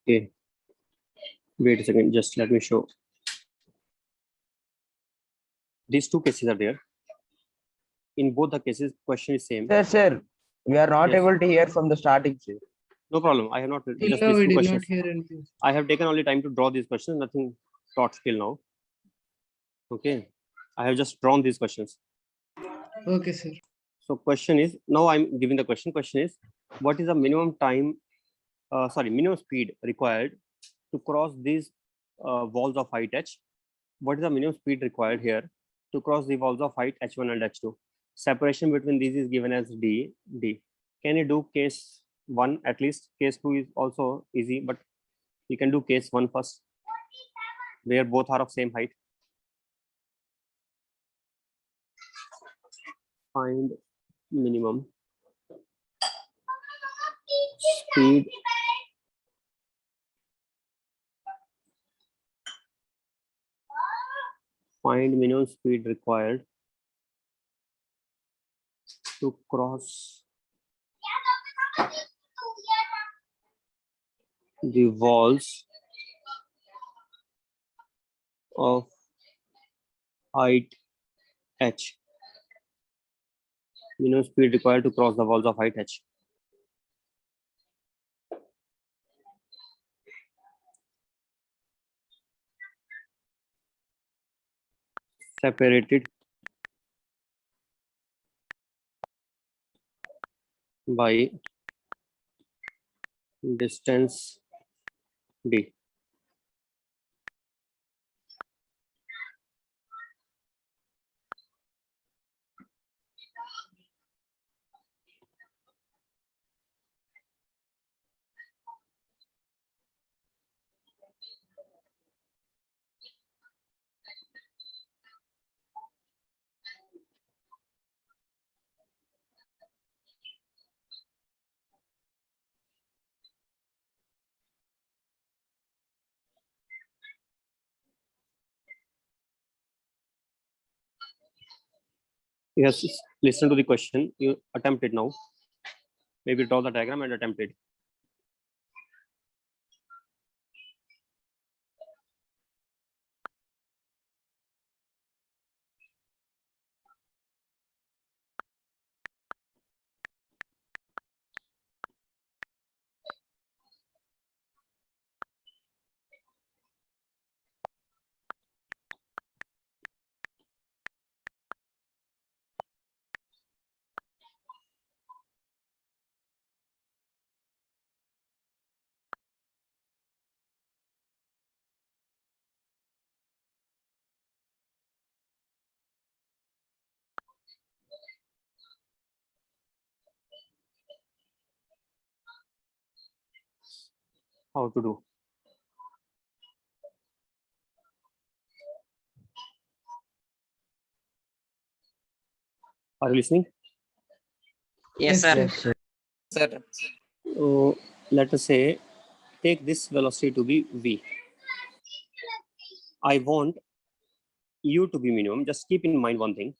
Okay. Wait a second. Just let me show. These two cases are there. In both the cases, question is same. Sir, we are not Yes. able to hear from the starting, sir. No problem. I have not just Till these now we two did questions. not hear anything. I have taken only time to draw these questions. Nothing taught till now. Okay. I have just drawn these questions. Okay, sir. So question is, now I'm giving the question. Question is, what is the minimum time, minimum speed required to cross these walls of height h? What is the minimum speed required here to cross the walls of height h1 and h2? Separation between these is given as d. Can you do case 1 at least? Case 2 is also easy, but you can do case 1 first, where both are of same height. Find minimum speed required to cross the walls of height h. Minimum speed required to cross the walls of height h. Separated by distance d. Yes, listen to the question. You attempt it now. Maybe draw the diagram and attempt it. How to do? Are you listening? Yes, sir. Yes, sir. Sir. So let us say, take this velocity to be v. I want u to be minimum. Just keep in mind one thing.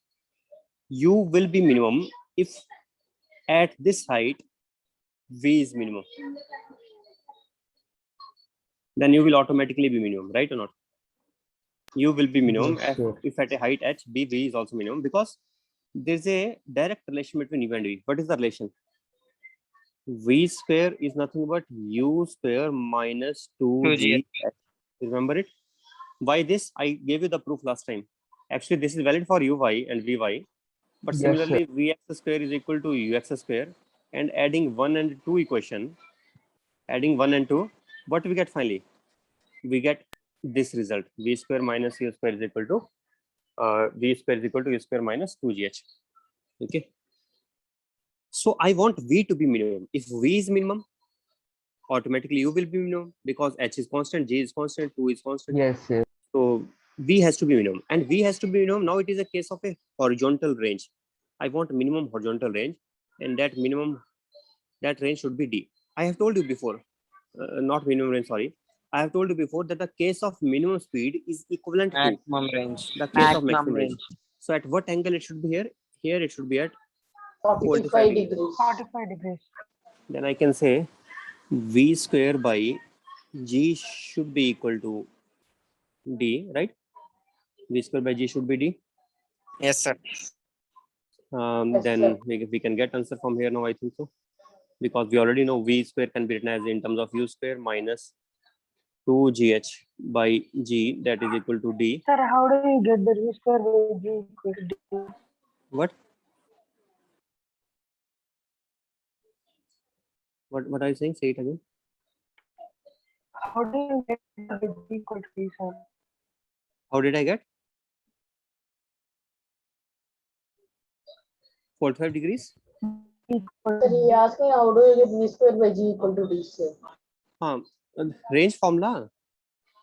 U will be minimum if at this height v is minimum. Then u will automatically be minimum, right or not? U will be minimum Yes, sir. if at a height h, v is also minimum, because there's a direct relation between u and v. What is the relation? V square is nothing but u square minus 2g. Remember it? Why this? I gave you the proof last time. Actually, this is valid for uy and vy, but Yes, similarly, vx square is equal to ux square, and adding 1 and 2 equation, adding 1 and 2, what we get finally? We get this result: v square minus u square is equal to v square is equal to u square minus 2gh. Okay. So I want v to be minimum. If v is minimum, automatically u will be minimum, because h is constant, j is constant, 2 is constant. Yes, sir. So v has to be minimum, and v has to be minimum. Now it is a case of a horizontal range. I want minimum horizontal range, and that range should be d. I have told you before, not minimum range, sorry. I have told you before that the case of minimum speed is equivalent to Maximum range. the case of maximum range. So at what angle it should be here? Here it should be at 45 degrees. 45 degrees. Then I can say v square by G should be equal to D, right? V square by G should be D. Yes, sir. Then we can get answer from here now, I think so. Because we already know V square can be written as in terms of U square minus 2GH by G, that is equal to D. Sir, how do you get the V square by G equal to D? What? What are you saying? Say it again. How do you get the G equal to D, sir? How did I get? 45 degrees? Sir, he asked me how do you get V square by G equal to D, sir? Range formula.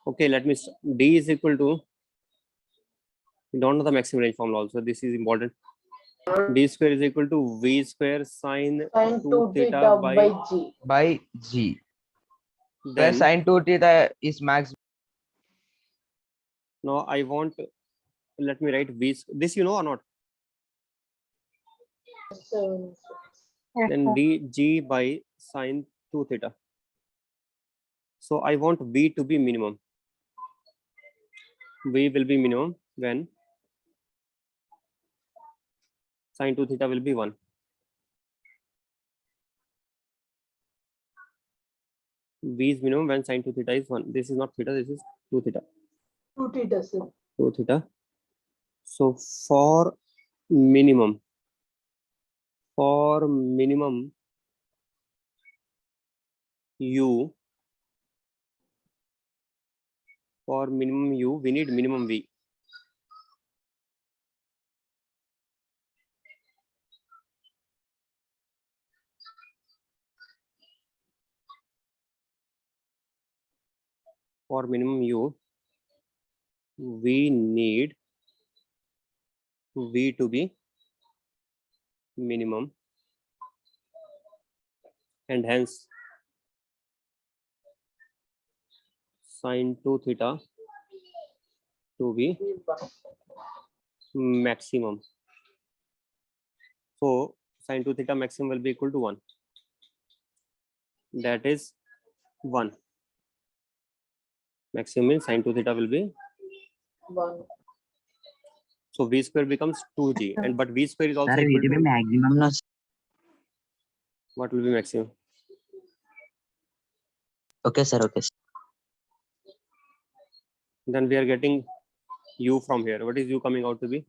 Okay, let me. D is equal to. We don't know the maximum range formula also. This is important. D square is equal to V square sine Sin 2 2 theta theta by by G. By G. Where then. sine 2 theta is max. Now I want. Let me write V. This you know or not? So, Yes, Then sir. D G by sine 2 theta. So I want V to be minimum. V will be minimum when sine 2 theta will be 1. V is minimum when sine 2 theta is 1. This is not theta, this is 2 theta. 2 theta, sir. 2 theta. So for minimum U, we need minimum V. For minimum U, we need V to be minimum, and hence sine 2 theta to be maximum. So sine 2 theta maximum will be equal to 1. That is 1. Maximum means sine 2 theta will be 1. so V square becomes 2G, and but V square is also Sir, equal V to be to maximum no. what will be maximum? Okay, sir. Okay. Then we are getting U from here. What is U coming out to be?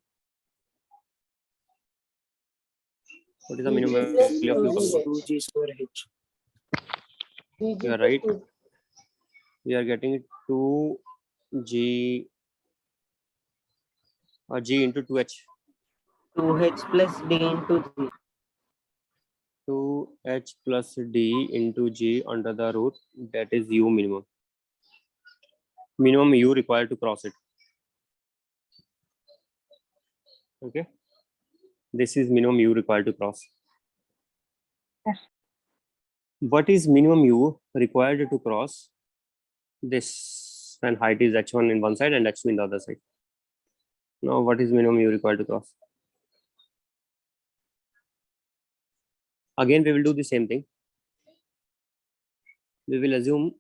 What is the minimum plus value of U coming out? 2G square H. DG You are plus right. 2. We are getting 2G G into 2H. 2H plus D into G. 2H plus D into G under the root, that is U minimum. Minimum U required to cross it. Okay. This is minimum U required to cross. Yes. What is minimum U required to cross this when height is h1 in one side and h2 in the other side? Now, what is minimum U required to cross? Again, we will do the same thing. We will assume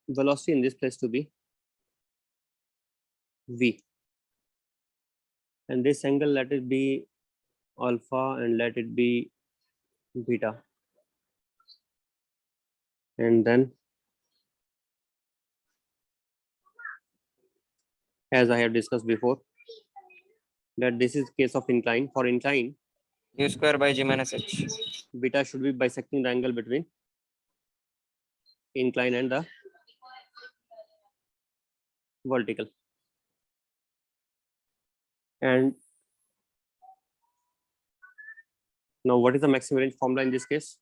velocity in this place to be V. And this angle, let it be alpha and let it be beta. And then, as I have discussed before, that this is case of incline. For incline, U square by G minus H. beta should be bisecting the angle between incline and the vertical. And now, what is the maximum range formula in this case?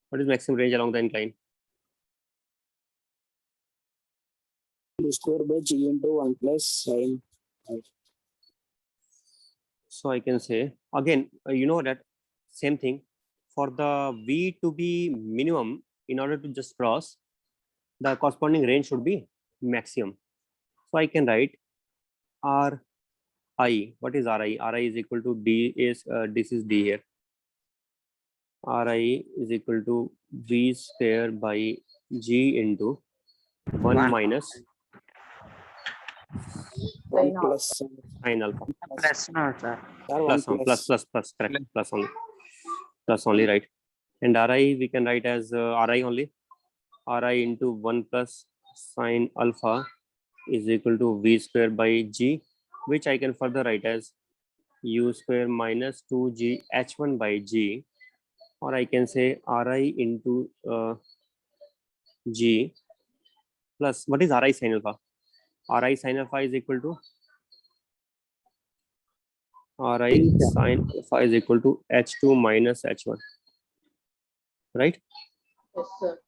What is maximum range along the incline? U square by G into 1 plus sine. So I can say again, you know that same thing for the V to be minimum in order to just cross, the corresponding range should be maximum. So I can write Ri. What is Ri? Ri is equal to D is this is D here. Ri is equal to V square by G into 1 One. minus One Sin plus sin alpha. Plus no, sir. sir, one Plus, correct. Plus only, right? And Ri we can write as Ri only. Ri into 1 plus sin alpha is equal to V square by G, which I can further write as U square minus 2G H1 by G, or I can say Ri into G plus, what is Ri sin alpha? Ri sin alpha is equal to Ri sin alpha is equal to H2 minus H1, right? Yes, sir.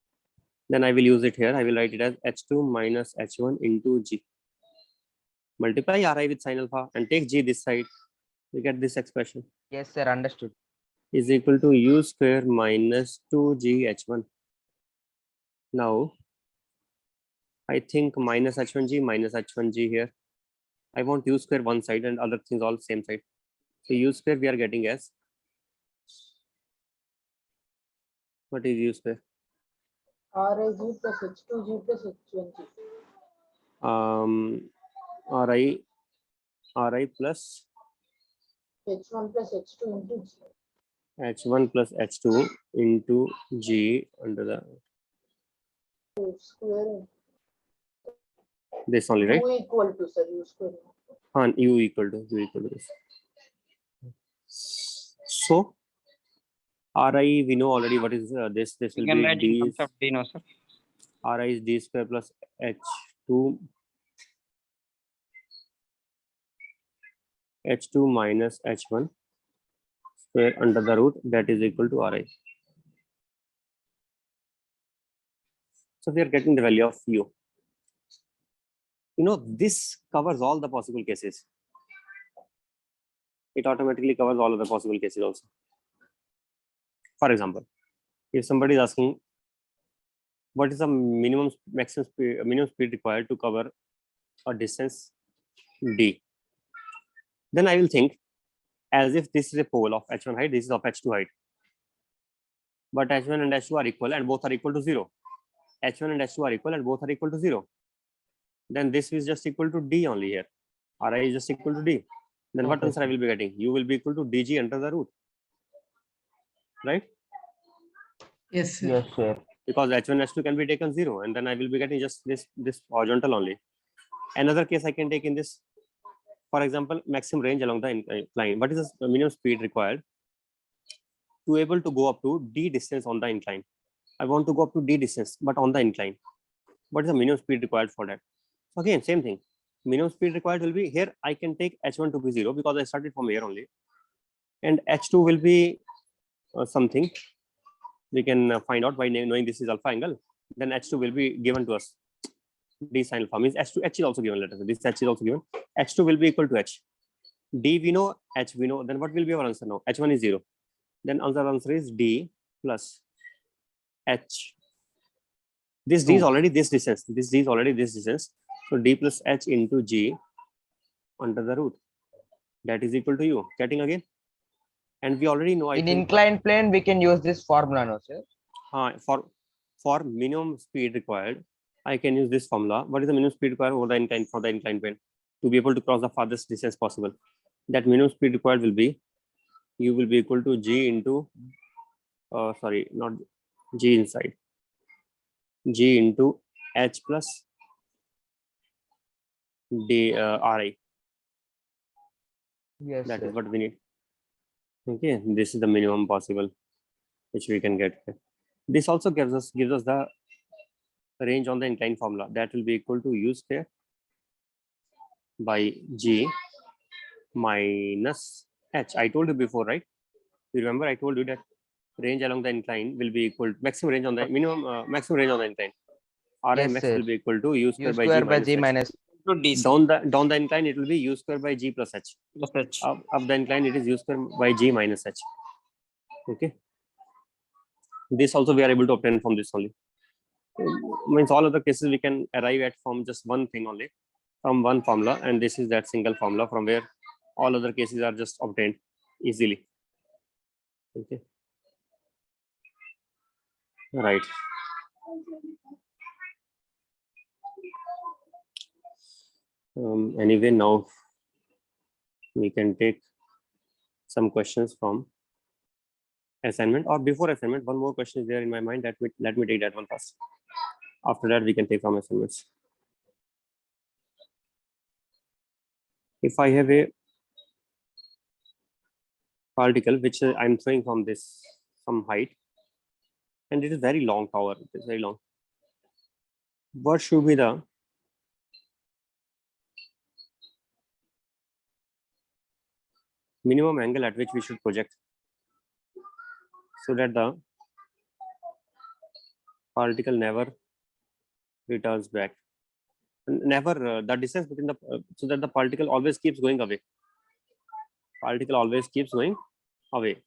Then I will use it here. I will write it as H2 minus H1 into G. Multiply Ri with sin alpha and take G this side. You get this expression Yes, sir. Understood. is equal to U square minus 2G H1. Now, I think minus H1G here. I want U square one side and other things all same side. So U square we are getting as, what is U square? Rig plus H2G plus H1G. Ri plus H1 plus H2 into G. H1 plus H2 into G under the Square. this only, right? U equal to, sir, U square. U equal to this. So Ri we know already what is this. This We will can be write in D. terms of D, no, sir. Ri is D square plus H2 minus H1 square under the root, that is equal to Ri. So we are getting the value of U. You know, this covers all the possible cases. It automatically covers all of the possible cases also. For example, if somebody is asking what is the minimum speed required to cover a distance D, then I will think as if this is a pole of H1 height, this is of H2 height. But H1 and H2 are equal and both are equal to 0. H1 and H2 are equal and both are equal to 0. Then this is just equal to D only here. Ri is just equal to D. Then what Okay, answer I will be getting? U will be equal to DG under the root. Right? Yes, sir. Yes, sir. Because H1, H2 can be taken 0, and then I will be getting just this horizontal only. Another case I can take in this, for example, maximum range along the incline. What is the minimum speed required to able to go up to D distance on the incline? I want to go up to D distance, but on the incline. What is the minimum speed required for that? So again, same thing. Minimum speed required will be here. I can take H1 to be 0 because I started from here only, and H2 will be something we can find out by knowing this is alpha angle. Then H2 will be given to us. D sin alpha means H2, H is also given. Let us say this H is also given. H2 will be equal to H. D we know, H we know. Then what will be our answer now? H1 is 0. Then our answer is D plus H. This D is already this distance. This D is already this distance. So D plus H into G under the root. That is equal to U. Getting again? And we already know, I In think, inclined plane, we can use this formula, no, sir? for minimum speed required, I can use this formula. What is the minimum speed required over the incline for the inclined plane to be able to cross the farthest distance possible? That minimum speed required will be U will be equal to G into sorry, not G inside, G into H plus D Ri. Yes, That sir. is what we need. Okay, this is the minimum possible which we can get. This also gives us the range on the incline formula. That will be equal to U square by G minus H. I told you before, right? You remember I told you that range along the incline will be equal to maximum range on the maximum range on the incline. Yes, Rmax sir. will be equal to U U square square by G H. minus. To D, sir. Down the incline it will be U square by G plus H. Plus H. Up the incline it is U square by G minus H. Okay. This also we are able to obtain from this only. Means all other cases we can arrive at from just one thing only, from one formula, and this is that single formula from where all other cases are just obtained easily. Okay. Right. Anyway, now we can take some questions from assignment, or before assignment. One more question is there in my mind. Let me take that one first. After that, we can take from assignments. If I have a particle which I'm throwing from this some height, and it is very long tower, it is very long, what should be the minimum angle at which we should project so that the particle never returns back, never the distance between the so that the particle always keeps going away, particle always keeps going away.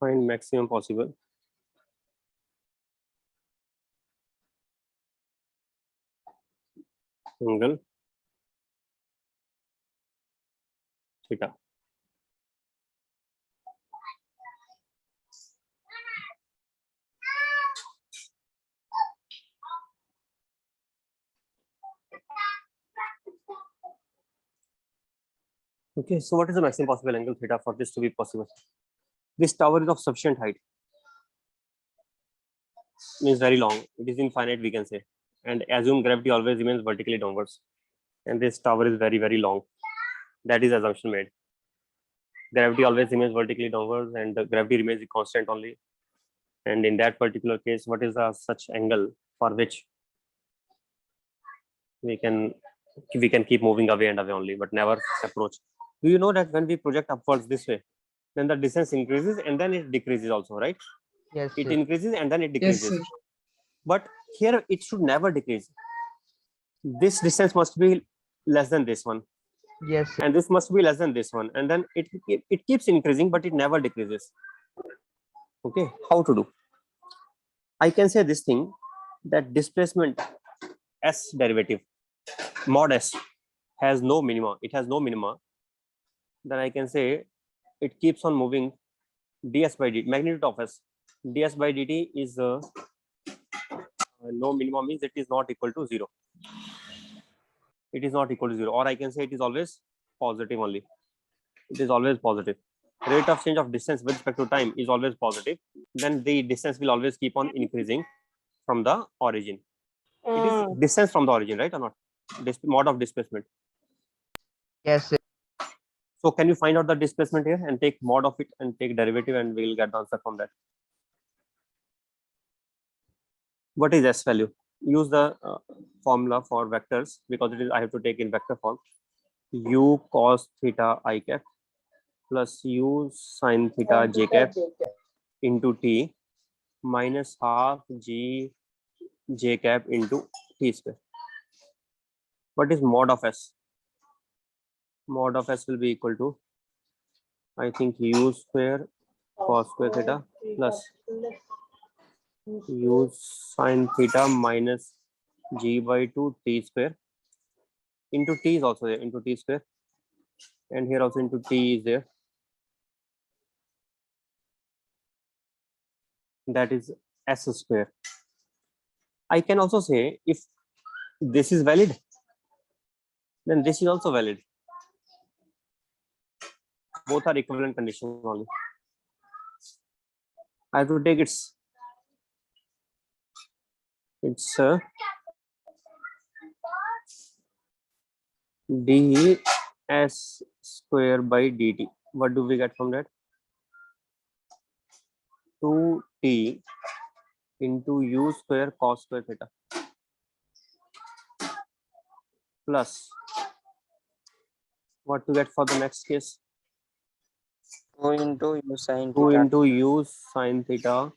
Find maximum possible angle theta. Okay, so what is the maximum possible angle theta for this to be possible? This tower is of sufficient height, means very long, it is infinite we can say, and assume gravity always remains vertically downwards, and this tower is very, very long. That is assumption made. Gravity always remains vertically downwards and the gravity remains constant only. And in that particular case, what is the such angle for which we can keep moving away and away only, but never approach? Do you know that when we project upwards this way, then the distance increases and then it decreases also, right? Yes. It Yes. increases and then it Yes, decreases. sir. But here it should never decrease. This distance must be less than this one, Yes. Sir. and this must be less than this one, and then it keeps increasing, but it never decreases. Okay, how to do? I can say this thing, that displacement s derivative mod s has no minima. It has no minima. Then I can say it keeps on moving ds by dt, magnitude of s, ds by dt is no minima, means it is not equal to 0. It is not equal to 0, or I can say it is always positive only. It is always positive. Rate of change of distance with respect to time is always positive. Then the distance will always keep on increasing from the origin. It is distance from the origin, right or not? This mod of displacement. Yes. Sir. So can you find out the displacement here and take mod of it and take derivative, and we will get the answer from that. What is s value? Use the formula for vectors, because it is I have to take in vector form. U cos theta I cap plus U sin theta j cap into t minus half g j cap into t square. What is mod of s? Mod of s will be equal to, I think, u square cos square theta plus u sin theta minus g by 2 t square into t is also there, into t square, and here also into t is there. That is s square. I can also say, if this is valid, then this is also valid. Both are equivalent conditions only. I have to take it's d s square by dt. What do we get from that? 2t into u square cos square theta plus what to get for the next case? 2 into u sin 2 theta. into u sin theta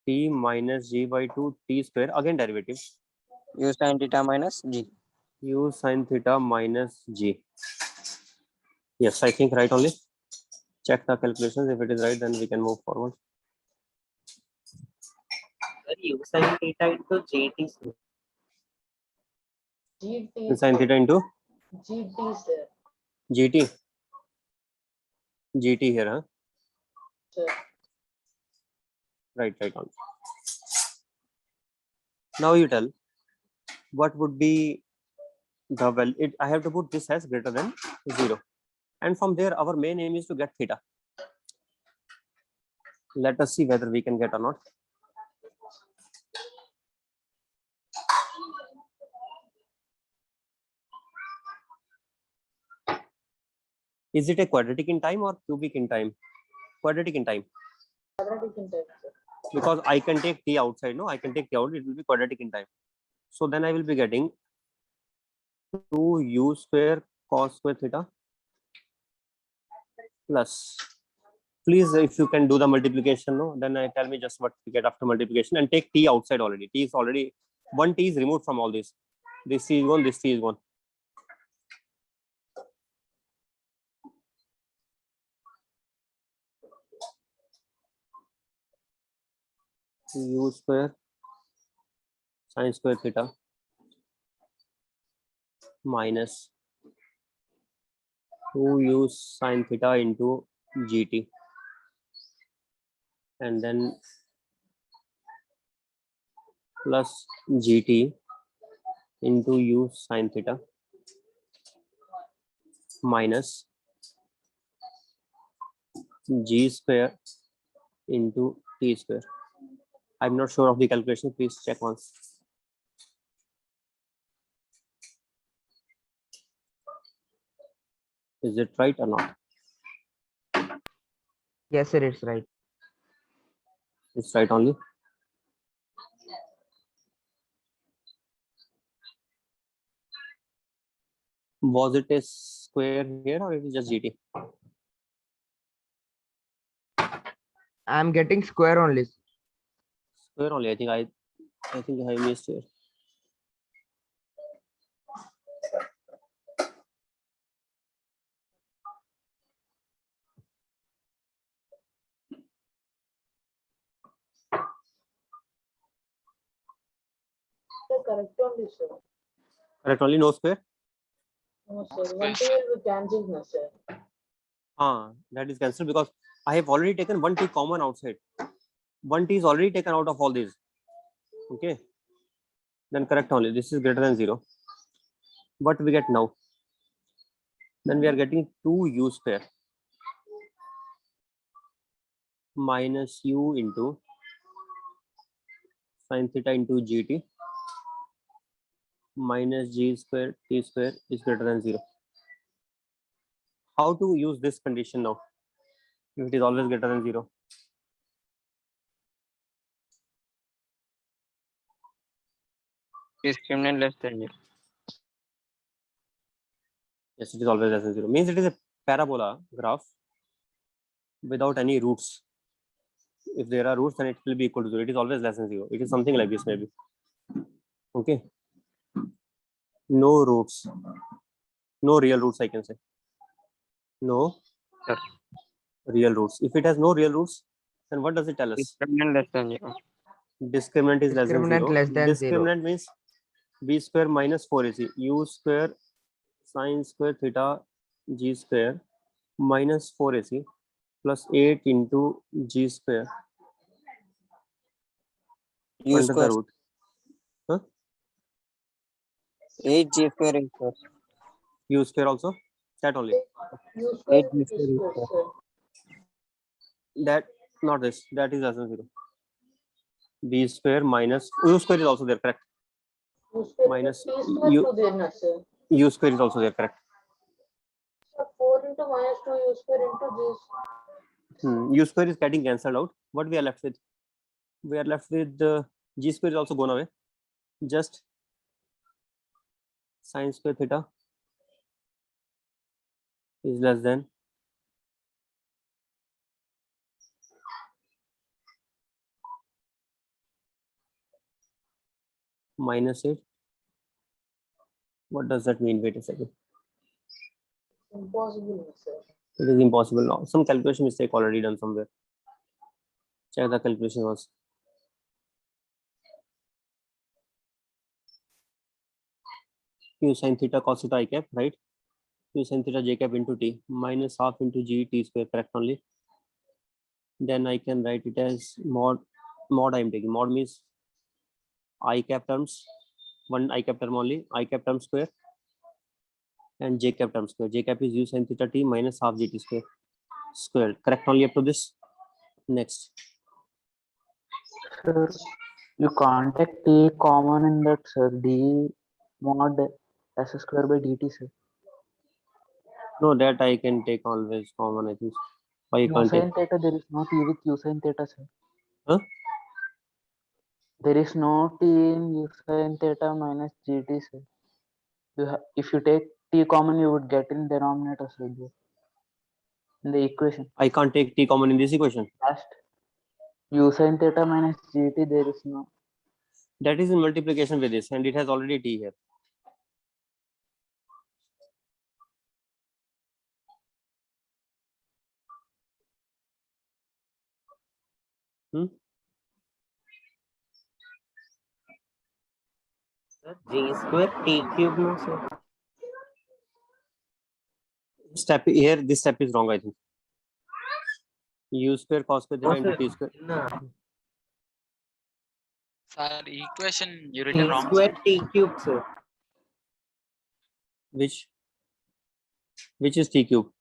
t minus g by 2 t square, again derivative, U sin theta minus g. u sin theta minus g. Yes, I think right only. Check the calculations. If it is right, then we can move forward. U sin theta into GT. GT. U sin theta into GT, sir. gt. gt here, huh? Sir. Right on. Now you tell what would be the value. I have to put this as greater than 0, and from there our main aim is to get theta. Let us see whether we can get or not. Is it a quadratic in time or cubic in time? Quadratic in time, Quadratic in time, sir. because I can take t outside. No, I can take t out. It will be quadratic in time. So then I will be getting 2u square cos square theta plus. Please, if you can do the multiplication, no, then I tell me just what we get after multiplication, and take t outside already. T is already, one t is removed from all this. This t is 1, this t is 1. U square sin square theta minus 2u sin theta into gt, and then plus gt into u sin theta minus g square into t square. I'm not sure of the calculation. Please check once. Is it right or not? Yes, sir, it's right. It's right only. Was it a square here or it is just gt? I'm getting square only. Square only. I think I missed here. The correct only, sir. Correct only, no square. No, sir. One thing will be cancelled, no, sir. That is cancelled because I have already taken 1t common outside. 1t is already taken out of all these. Okay. Then correct only. This is greater than 0. What we get now? Then we are getting 2u square minus u into sin theta into gt minus g square t square is greater than 0. How to use this condition now? If it is always greater than 0. Discriminant less than 0. Yes, it is always less than 0. Means it is a parabola graph without any roots. If there are roots, then it will be equal to 0. It is always less than 0. It is something like this maybe. Okay. No roots. No real roots, I can say. No Sir. real roots. If it has no real roots, then what does it tell us? Discriminant less than 0. Discriminant is less than 0. Discriminant less than 0. Discriminant means b square minus 4ac. U square sin square theta g square minus 4ac plus 8 into g square U under the square. root. Huh? 8 g square is square. U square also? That only. U square 8 g is square is square, square. sir. That, not this. That is less than 0. B square minus U square is also there, correct? U square Minus T square U. to there, no, sir. U square is also there, correct? So 4 into minus 2 U square into G. U square is getting cancelled out. What we are left with? we are left with g square is also gone away. Just sine square theta is less than -8. What does that mean? Wait a second. Impossible, sir. It is impossible now. Some calculation mistake already done somewhere. Check the calculation was. Q sin theta cos theta I cap, right? Q sin theta j cap into t minus half into g t square, correct only. Then I can write it as mod I am taking. Mod means I cap terms, one I cap term only, I cap term square, and j cap term square. J cap is u sin theta t minus half gt square squared. Correct only up to this. Next. Sir, you can't take t common in that, sir. D mod s square by dt, sir. No, that I can take always common, I think. Why you U can't take? sin theta, there is no t with u sin theta, sir. Huh? There is no t in u sin theta minus gt, sir. If you take t common, you would get in denominator, sir, in the equation. I can't take t common in this equation. Last u sin theta minus gt, there is no. That is in multiplication with this, and it has already t here. Sir, g square t cube no sir. Step here, this step is wrong, I think. U square cos square theta No, into sir. t square. No. Sir, equation you T written wrong. square t cube sir. Which is t cube?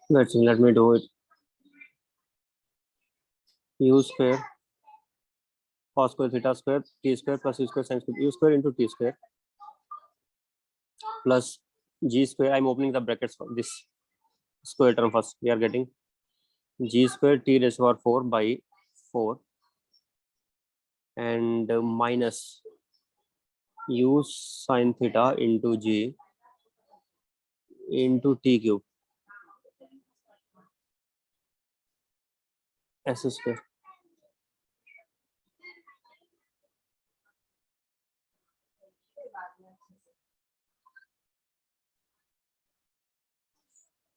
Let's see, let me do it. U square cos square theta square t square plus u square sin square u square into t square plus g square. I'm opening the brackets for this square term first. We are getting g square t raised to power 4 by 4 and minus u sin theta into g into t cube s square.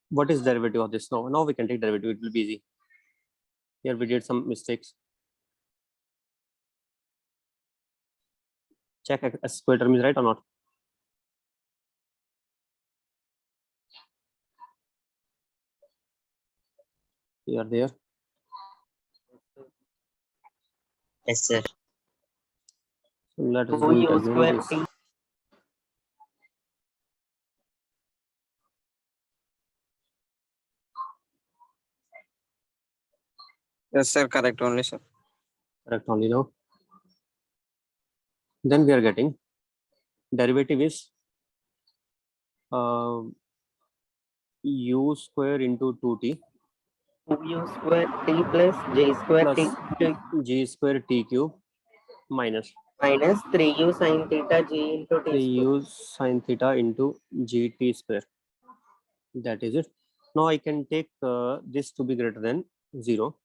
What is derivative of this now? Now we can take derivative. It will be easy. Here we did some mistakes. Check if s square term is right or not. You are there. Yes, sir. So let us 2 do it u again. square This. t Yes, sir. Correct only, sir. Correct only now. Then we are getting derivative is u square into 2t 2u square t plus j square plus t g square t cube minus minus 3u sin theta g into t 3u square. sin theta into gt square. That is it. Now I can take this to be greater than 0.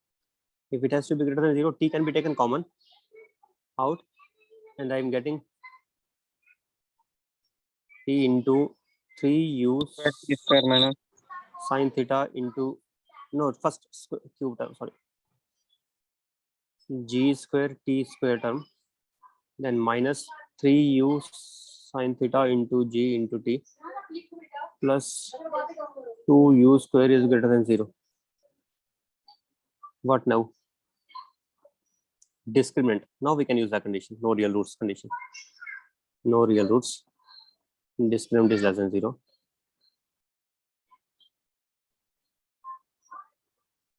If it has to be greater than 0, t can be taken common out, and I am getting t into 3u T square minus sin theta into first cube term, sorry, g square t square term, then minus 3u sin theta into g into t plus 2u square is greater than 0. What now? Discriminant. Now we can use that condition. No real roots condition. No real roots. Discriminant is less than 0.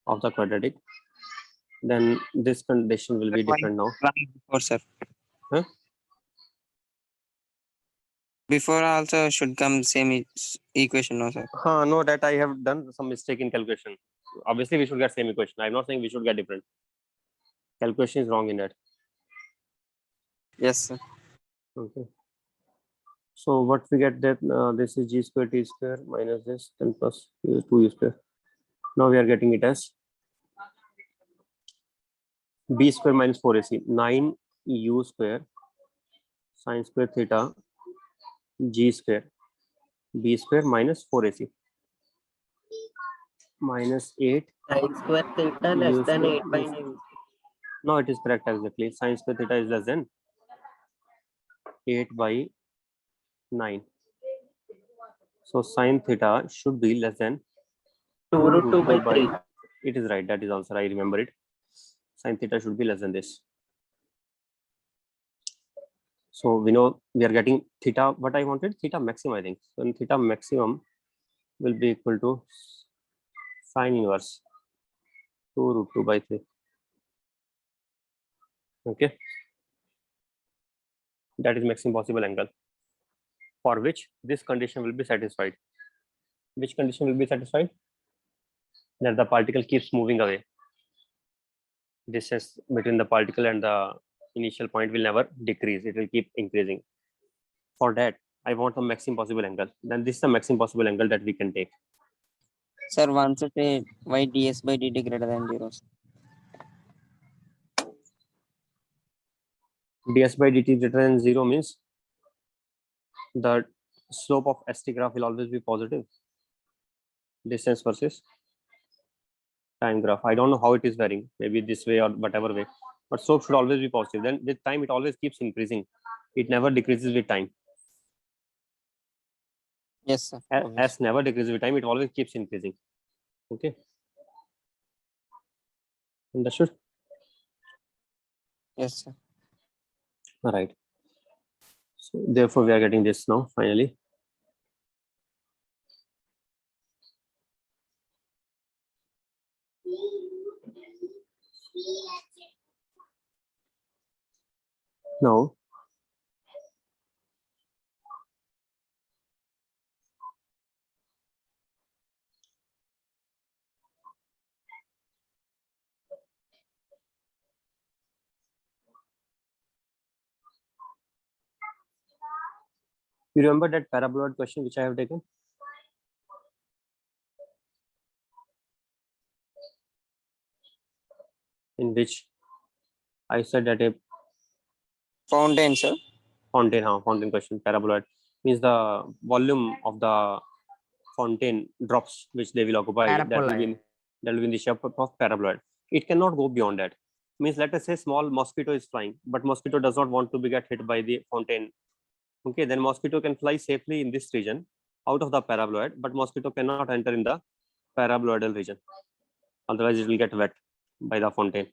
of the quadratic, then this condition will be different now. Before, sir. Huh? Before also should come same equation, no, sir. No, that I have done some mistake in calculation. Obviously, we should get same equation. I'm not saying we should get different. Calculation is wrong in that. Yes, sir. Okay. So what we get that this is g square t square minus this 10 plus 2u square. Now we are getting it as b square minus 4ac 9u square sine square theta g square b square minus 4ac minus 8 Sine square theta u less than square 8 by is- 9. No, it is correct exactly. Sine square theta is less than 8 by 9. So sine theta should be less than 2 root 2 by 3. It is right. That is answer. I remember it. Sine theta should be less than this. So we know we are getting theta. What I wanted, theta maximum, I think. So theta maximum will be equal to sine inverse 2 root 2 by 3. Okay. That is maximum possible angle for which this condition will be satisfied. Which condition will be satisfied? That the particle keeps moving away. Distance between the particle and the initial point will never decrease. It will keep increasing. For that, I want the maximum possible angle. Then this is the maximum possible angle that we can take. Sir, once it is y ds by dt greater than 0. ds by dt greater than 0 means the slope of ST graph will always be positive. Distance versus time graph. I don't know how it is varying. Maybe this way or whatever way. But slope should always be positive. Then with time, it always keeps increasing. It never decreases with time. Yes, sir. S never decreases with time. It always keeps increasing. Okay. Understood? Yes, sir. All right. So therefore, we are getting this now finally. Now, you remember that paraboloid question which I have taken? In which I said that a Fountain, sir. fountain question, paraboloid means the volume of the fountain drops which they will occupy, that will be in the shape of paraboloid. It cannot go beyond that. Means let us say small mosquito is flying, but mosquito does not want to be get hit by the fountain. Okay, then mosquito can fly safely in this region out of the paraboloid, but mosquito cannot enter in the paraboloidal region. Otherwise, it will get wet by the fountain.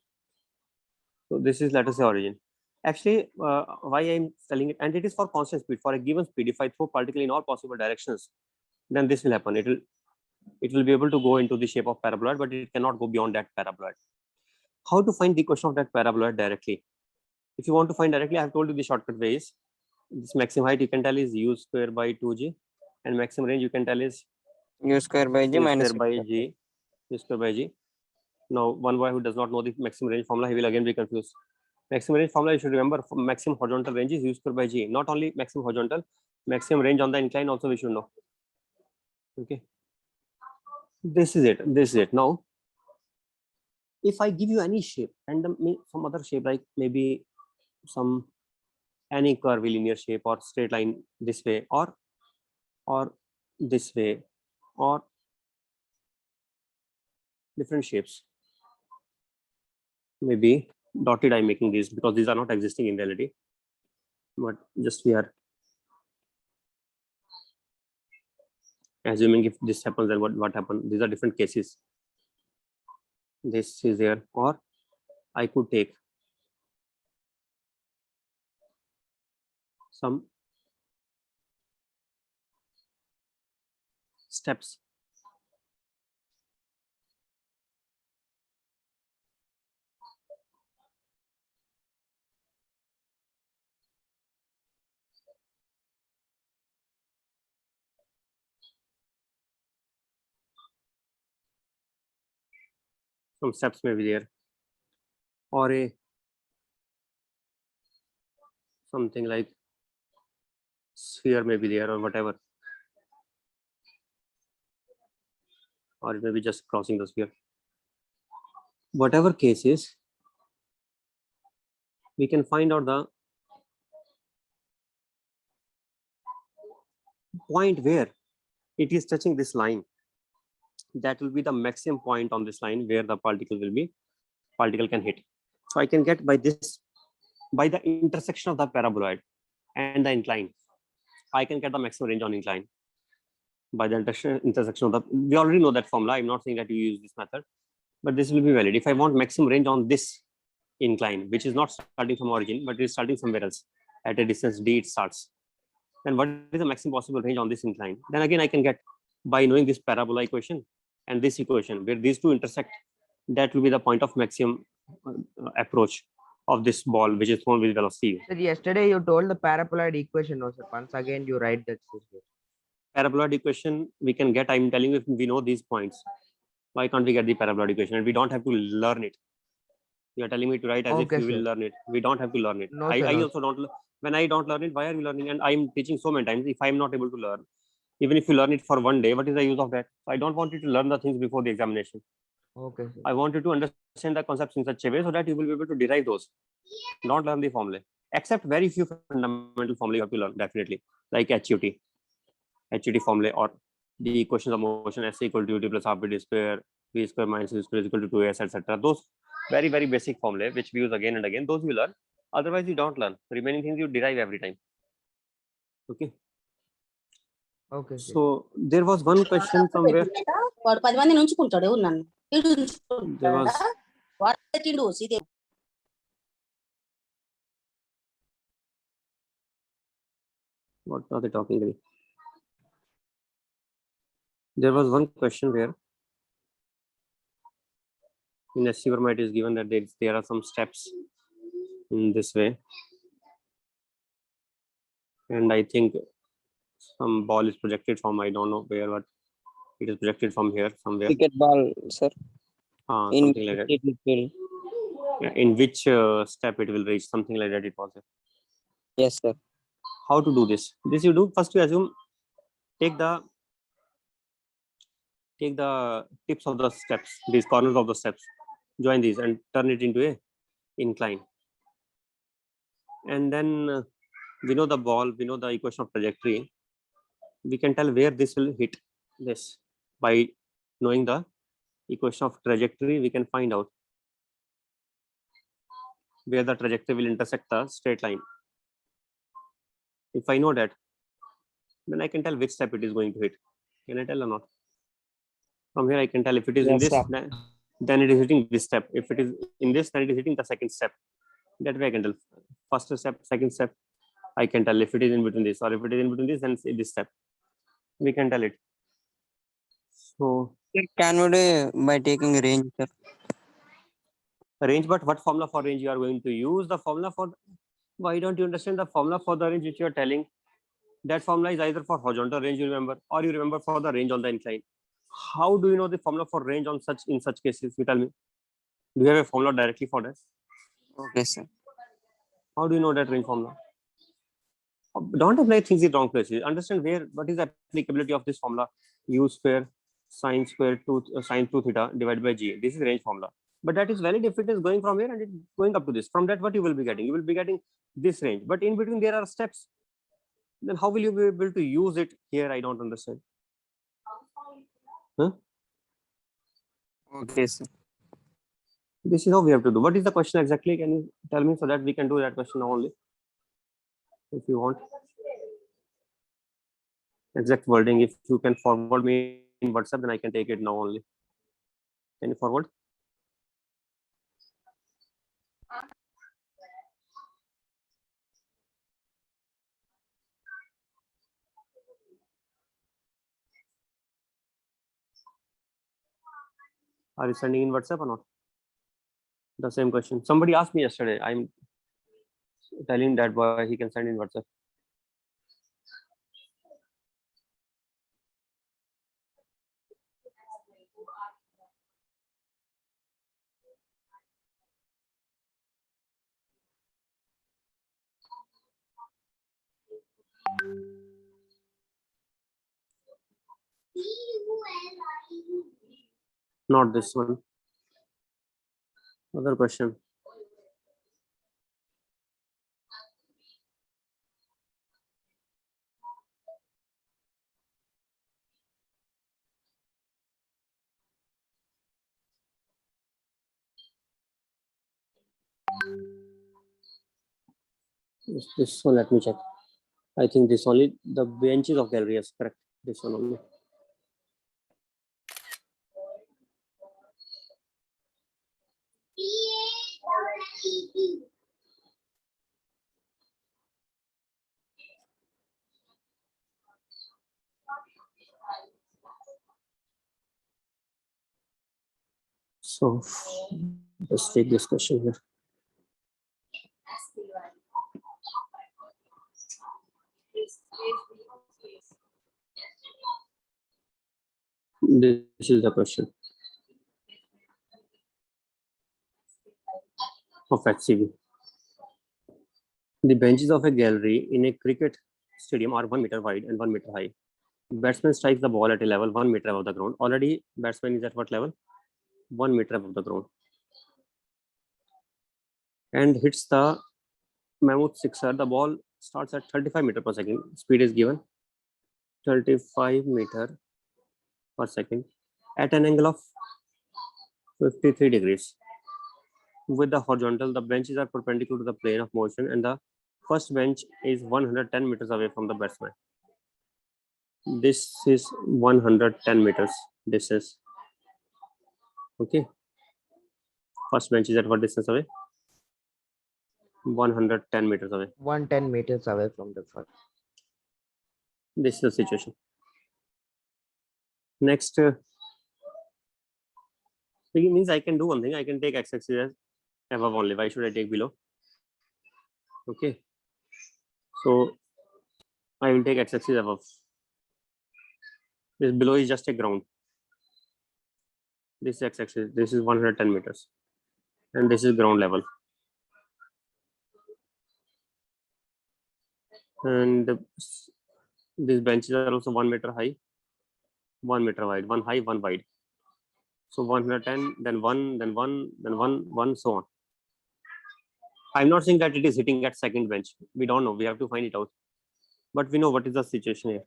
So this is, let us say, origin. Actually, why I'm telling it, and it is for constant speed. For a given speed, if I throw particle in all possible directions, then this will happen. It will be able to go into the shape of paraboloid, but it cannot go beyond that paraboloid. How to find the equation of that paraboloid directly? If you want to find directly, I have told you the shortcut way is this maximum height you can tell is u square by 2g, and maximum range you can tell is U square by g u minus square by g, u square by g. Now, one boy who does not know the maximum range formula, he will again be confused. Maximum range formula, you should remember, maximum horizontal range is u square by g. Not only maximum horizontal, maximum range on the incline also we should know. Okay. This is it. This is it. Now, if I give you any shape and some other shape, like maybe some any curvy linear shape or straight line this way or this way or different shapes, maybe dotted I'm making these because these are not existing in reality, but just we are assuming if this happens, then what happens. These are different cases. This is there, or I could take some steps some steps may be there, or a something like sphere may be there, or whatever, or it may be just crossing the sphere. Whatever case is, we can find out the point where it is touching this line. That will be the maximum point on this line where the particle can hit. So I can get by this, by the intersection of the paraboloid and the incline, I can get the maximum range on incline by the intersection of the, we already know that formula. I'm not saying that you use this method, but this will be valid. If I want maximum range on this incline, which is not starting from origin, but it is starting somewhere else at a distance d it starts, then what is the maximum possible range on this incline? Then again, I can get by knowing this parabola equation and this equation where these two intersect, that will be the point of maximum approach of this ball which is thrown with velocity. Sir, yesterday you told the paraboloid equation, no sir. Once again you write that, sir. Paraboloid equation we can get, I'm telling you, if we know these points, why can't we get the paraboloid equation? And we don't have to learn it. You are telling me to write as Okay, if you sir. will learn it. We don't have to learn it. No, I sir, no, also don't. When I don't learn it, why are you learning? And I'm teaching so many times. If I'm not able to learn, even if you learn it for one day, what is the use of that? I don't want you to learn the things before the examination. Okay, sir. I want you to understand the concepts in such a way so that you will be able to derive those. Not learn the formula. Except very few fundamental formula you have to learn, definitely, like HUT formula, or the equations of motion, S equal to UT plus half BD square, V square minus U square is equal to 2S, etc. Those very, very basic formula which we use again and again, those you learn. Otherwise, you don't learn. The remaining things you derive every time. Okay. Okay, sir. So there was one question somewhere. వాడు 10 మందిని ఉంచుకుంటాడు నన్ను వీడు There ఉంచుకుంటాడా was వాడు పెట్టిండు సీదే what are they talking about? There was one question where in SC Verma it is given that there are some steps in this way, and I think some ball is projected from, I don't know where, but it is projected from here somewhere. Cricket ball, sir. In Something like that. it will fill. Yeah, in which step it will reach, something like that it was. Yes, sir. How to do this? This you do first. You assume, take the tips of the steps, these corners of the steps, join these and turn it into a incline. And then we know the ball, we know the equation of trajectory. We can tell where this will hit this. By knowing the equation of trajectory, we can find out where the trajectory will intersect the straight line. If I know that, then I can tell which step it is going to hit. Can I tell or not? From here, I can tell if it is in Yes, this, sir. then it is hitting this step. If it is in this, then it is hitting the second step. That way I can tell. First step, second step, I can tell if it is in between this, or if it is in between this, then say this step. We can tell it. So Sir, can we do by taking range, sir? range, but what formula for range you are going to use? The formula for, why don't you understand the formula for the range which you are telling? That formula is either for horizontal range you remember, or you remember for the range on the incline. How do you know the formula for range on in such cases? You tell me. Do you have a formula directly for that? Okay, sir. How do you know that range formula? Don't apply things in wrong places. Understand what is the applicability of this formula. U square sine square 2 sine 2 theta divided by g. This is range formula. But that is valid if it is going from here and it is going up to this. From that, what you will be getting? You will be getting this range. But in between there are steps. Then how will you be able to use it here? I don't understand. Huh? Okay, sir. This is how we have to do. What is the question exactly? Can you tell me so that we can do that question now only? If you want exact wording, if you can forward me in WhatsApp, then I can take it now only. Can you forward? Are you sending in WhatsApp or not? The same question. Somebody asked me yesterday. I'm telling that boy he can send in WhatsApp. Not this one. Other question. This one, let me check. I think this only, the benches of gallery is correct. This one only. So let's take this question here. This is the question of HCB. The benches of a gallery in a cricket stadium are 1 meter wide and 1 meter high. Batsman strikes the ball at a level 1 meter above the ground. Already batsman is at what level? 1 meter above the ground. And hits the mammoth sixer. The ball starts at 35 meter per second. Speed is given 35 meter per second at an angle of 53 degrees. With the horizontal, the benches are perpendicular to the plane of motion, and the first bench is 110 meters away from the batsman. This is 110 meters. This is okay. First bench is at what distance away? 110 meters away. 110 meters away from the first. This is the situation. Next, it means I can do one thing. I can take x-axis as above only. Why should I take below? Okay. So I will take x-axis above. This below is just a ground. This x-axis. This is 110 meters, and this is ground level. And these benches are also 1 meter high, 1 meter wide, 1 high, 1 wide. So 110, then 1, then 1, then 1, 1, so on. I'm not saying that it is hitting at second bench. We don't know. We have to find it out. But we know what is the situation here.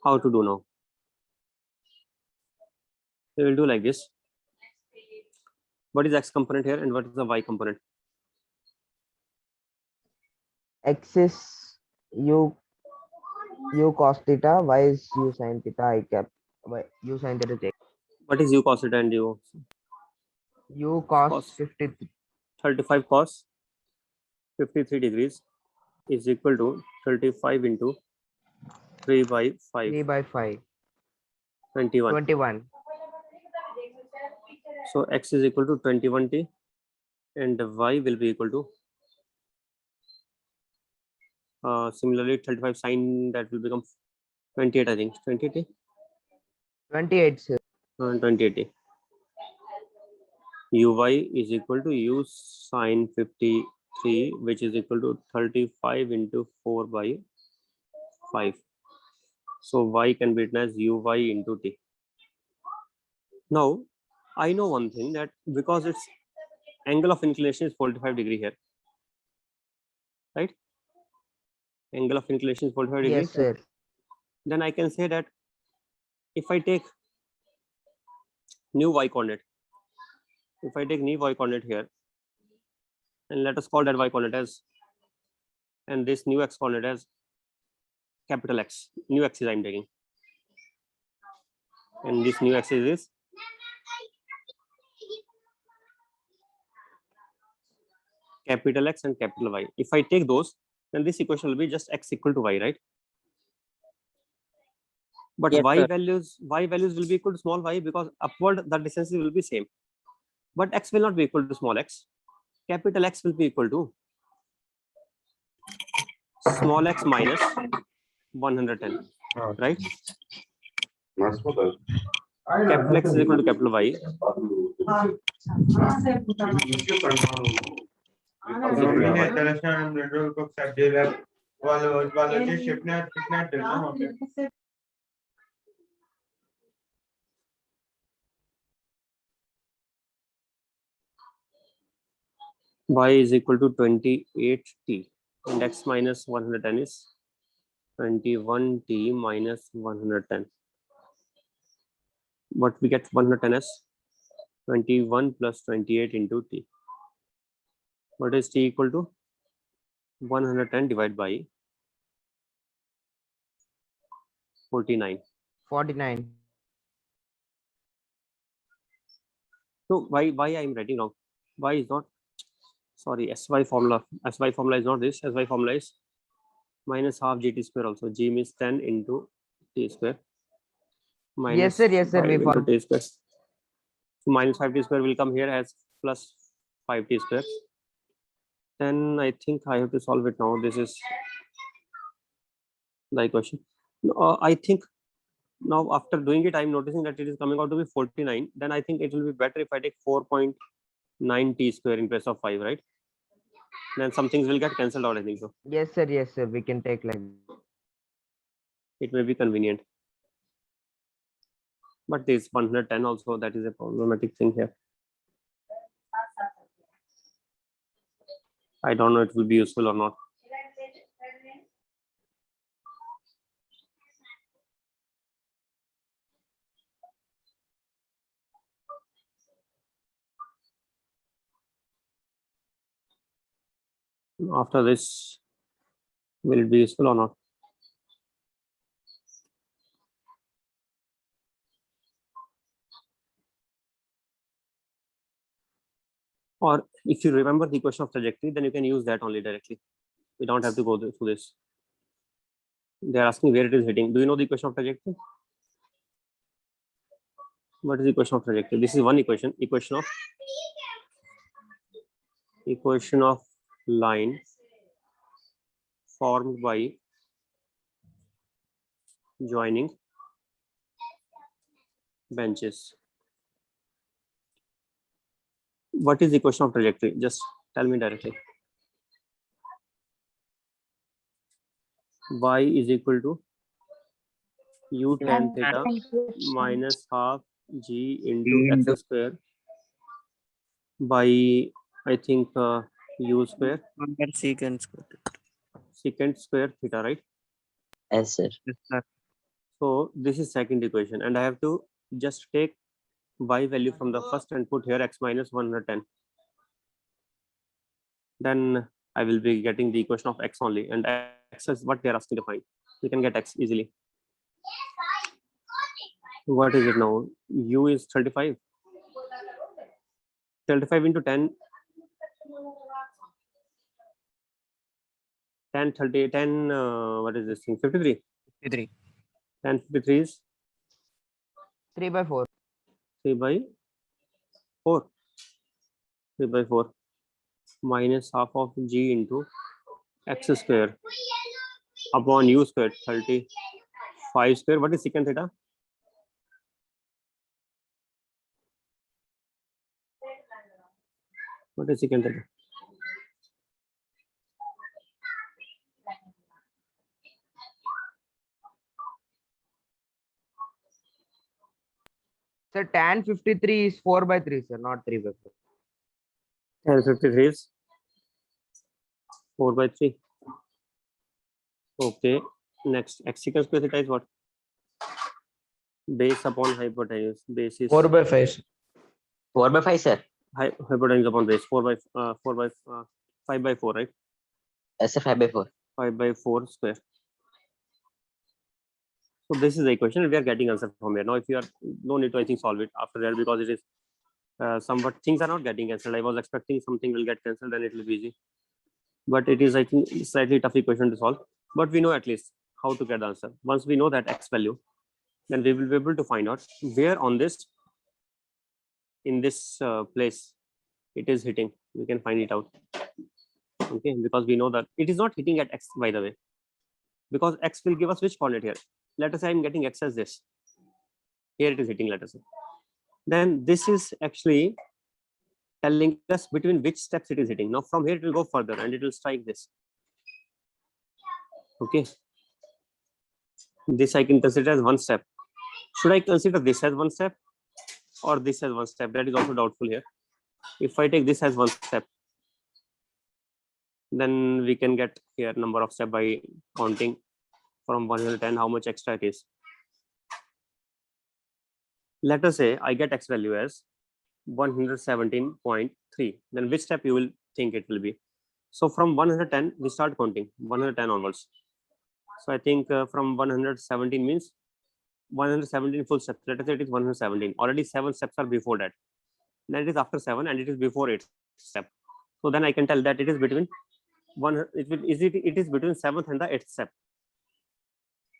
How to do now? We will do like this. What is x component here and what is the y component? X is u cos theta, y is u sin theta, I cap. U sin theta is x. What is u cos theta and u? U cos Cos. 53. 35 cos 53 degrees is equal to 35 into 3 by 5, 3 by 5. 21. 21. So x is equal to 21t and y will be equal to similarly 35 sin, that will become 28, I think. 28t? 28, sir. 28t. Uy is equal to u sin 53, which is equal to 35 into 4 by 5. So y can be written as uy into t. Now I know one thing, that because its angle of inclination is 45 degree here, right? Angle of inclination is 45 degrees. Yes, sir. Then I can say that if I take new y coordinate, if I take new y coordinate here, and let us call that y coordinate as, and this new x coordinate as capital X, new axis I'm taking, and this new axis is capital X and capital Y. If I take those, then this equation will be just x equal to y, right? But Yes, y sir. values will be equal to small y, because upward the distances will be same. But x will not be equal to small x. Capital X will be equal to small x minus 110, right? Capital X is equal to capital Y. International network ఒకసారి చేయలేదు వాళ్ళు వచ్చి చెప్పినట్టు తెలుసా మాకు y is equal to 28t and x minus 110 is 21t minus 110. What we get 110 as 21 plus 28 into t. What is t equal to? 110 divided by 49. 49. So why I am writing wrong? Y is not, sorry, sy formula is not this. Sy formula is minus half gt square also. G means 10 into t square minus Yes, sir. Yes, sir. 5 We into t square. So minus 5t square will come here as plus 5t square. Then I think I have to solve it now. This is the equation. I think now after doing it, I'm noticing that it is coming out to be 49. Then I think it will be better if I take 4.9t square in place of 5, right? Then some things will get cancelled out, I think so. Yes, sir. Yes, sir. We can take like. It may be convenient. But this 110 also, that is a problematic thing here. I don't know it will be useful or not. After this, will it be useful or not? Or if you remember the equation of trajectory, then you can use that only directly. We don't have to go through this. They are asking where it is hitting. Do you know the equation of trajectory? What is the equation of trajectory? This is one equation. Equation of line formed by joining benches. What is the equation of trajectory? Just tell me directly. Y is equal to u tan theta minus half g into x square by, I think, u square Secant square theta, right? Yes, sir. So this is second equation, and I have to just take y value from the first and put here x minus 110. Then I will be getting the equation of x only, and x is what they are asking to find. You can get x easily. What is it now? U is 35. 35 into 10. 10, 30, 10, what is this thing? 53. 53. 10, 53 is 3 by 4. 3 by 4. 3 by 4 minus half of g into x square upon u square 35 square. What is secant theta? What is secant theta? Sir, tan 53 is 4 by 3, sir, not 3 by 4. Tan 53 is 4 by 3. Okay. Next, x secant square theta is what? Base upon hypotenuse. Base is 4 by 5. 4 by 5, sir. Hypotenuse upon base. 5 by 4, right? Yes, sir. 5 by 4. 5 by 4 square. So this is the equation. We are getting answer from here. Now, if you are, no need to, I think, solve it after that, because it is somewhat things are not getting cancelled. I was expecting something will get cancelled, then it will be easy. But it is, I think, slightly tough equation to solve. But we know at least how to get the answer. Once we know that x value, then we will be able to find out where on this, in this place, it is hitting. We can find it out. Okay, because we know that it is not hitting at x, by the way, because x will give us which coordinate here. Let us say I'm getting x as this. Here it is hitting, let us say. Then this is actually telling us between which steps it is hitting. Now from here it will go further and it will strike this. Okay. This I can consider as one step. Should I consider this as one step or this as one step? That is also doubtful here. If I take this as one step, then we can get here number of steps by counting from 110 how much extra it is. Let us say I get x value as 117.3. Then which step you will think it will be? So from 110 we start counting 110 onwards. So I think from 117 means 117 full steps. Let us say it is 117. Already 7 steps are before that. Then it is after 7 and it is before 8 step. So then I can tell that it is between it is between 7th and the 8th step.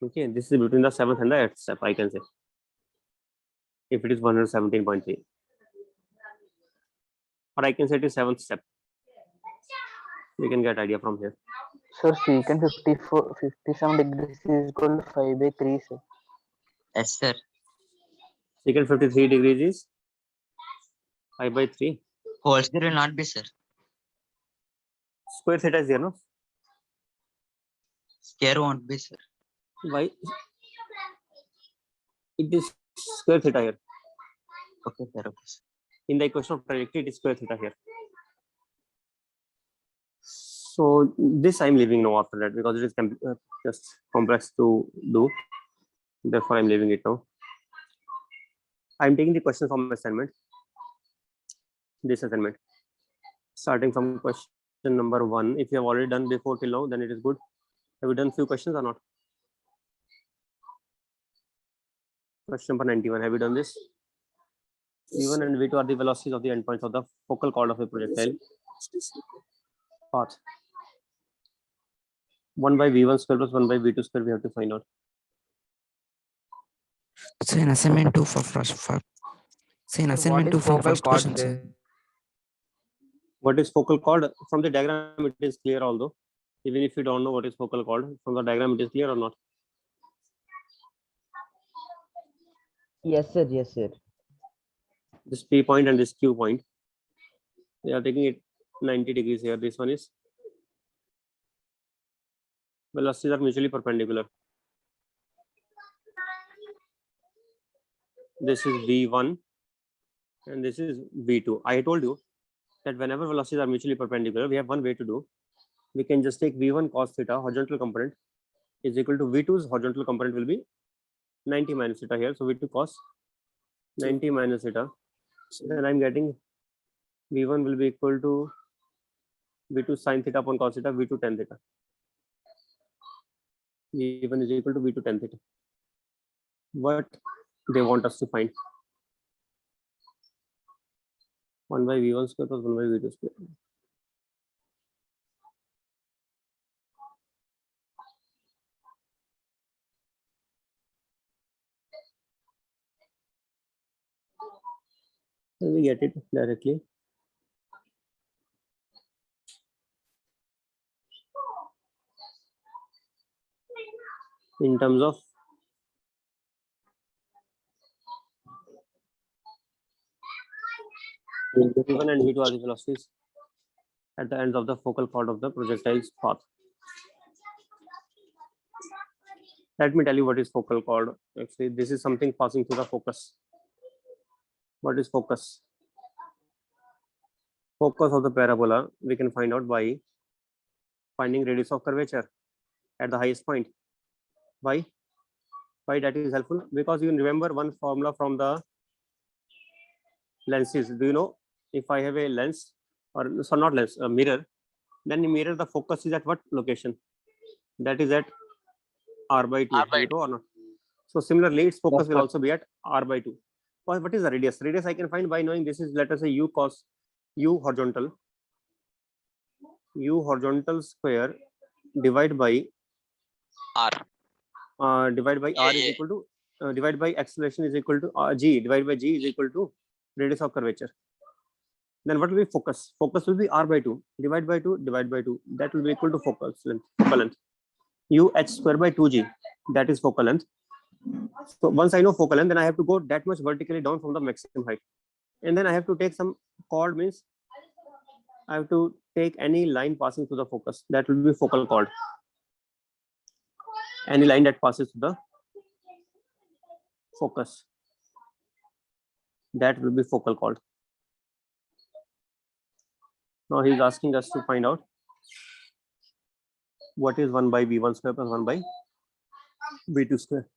Okay, this is between the 7th and the 8th step, I can say. If it is 117.3. Or I can say it is 7th step. You can get idea from here. Sir, secant 57 degrees is equal to 5/3, sir. Yes, sir. Secant 53 degrees is 5/3. Whole square will not be, sir. Square theta is here, no? Square won't be, sir. Why? It is square theta here. Okay, sir. Okay, sir. In the equation of trajectory, it is square theta here. So this I'm leaving now after that because it is just complex to do. Therefore, I'm leaving it now. I'm taking the question from assignment. This assignment. Starting from question number 1. If you have already done before till now, then it is good. Have you done few questions or not? Question number 91. Have you done this? V1 and V2 are the velocities of the endpoints of the focal chord of a projectile path. 1 by V1 square plus 1 by V2 square we have to find out. So in assignment 2 for first for say in assignment 2 for first question, sir. What is focal chord? From the diagram it is clear, although even if you don't know what is focal chord, from the diagram it is clear or not? Yes, sir. Yes, sir. This P point and this Q point, they are taking it 90 degrees here. This one is velocities are mutually perpendicular. This is V1 and this is V2. I told you that whenever velocities are mutually perpendicular, we have one way to do. We can just take V1 cos theta horizontal component is equal to V2's horizontal component will be 90 minus theta here. So V2 cos 90 minus theta. Then I'm getting V1 will be equal to V2 sin theta upon cos theta, V2 tan theta. V1 is equal to V2 tan theta. What they want us to find? 1 by V1 square plus 1 by V2 square. We get it directly. In terms of V1 and V2 are the velocities at the ends of the focal chord of the projectile's path. Let me tell you what is focal chord. Actually, this is something passing through the focus. What is focus? Focus of the parabola we can find out by finding radius of curvature at the highest point. Why? Why that is helpful? Because you remember one formula from the lenses. Do you know if I have a lens or so not lens, a mirror, then in mirror the focus is at what location? That is at r by 2. Or not? So similarly, its focus will also be at r by 2. What is the radius? Radius I can find by knowing this is, let us say, u cos u horizontal square divided by R. Divided by r is equal to divided by acceleration is equal to g divided by g is equal to radius of curvature. Then what will be focus? Focus will be r by 2 divided by 2 divided by 2. That will be equal to focal length. U h square by 2g, that is focal length. So once I know focal length, then I have to go that much vertically down from the maximum height, and then I have to take some chord, means I have to take any line passing through the focus. That will be focal chord. Any line that passes through the focus. That will be focal chord. Now he is asking us to find out what is 1 by v1 square plus 1 by v2 square.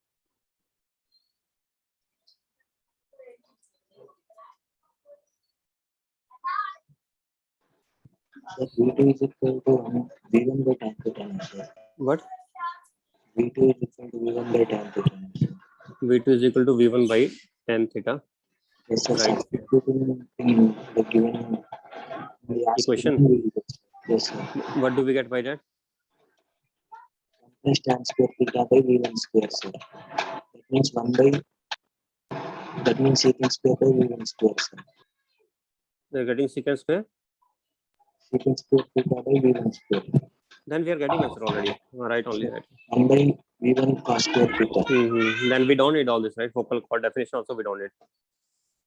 Sir, V2 is equal to V1 by tan theta, sir. What? V2 is equal to V1 by tan theta, sir. v2 is equal to v1 by tan theta. Yes, sir. Right. Substituting in the given Equation. Yes, sir. What do we get by that? 1 plus tan square theta by V1 square, sir. That means 1 by, that means secant square by V1 square, sir. We are getting secant square. Secant square theta by V1 square. Then we are getting answer already. Right, only right. 1 by V1 cos square theta. Then we don't need all this, right? Focal chord definition also we don't need.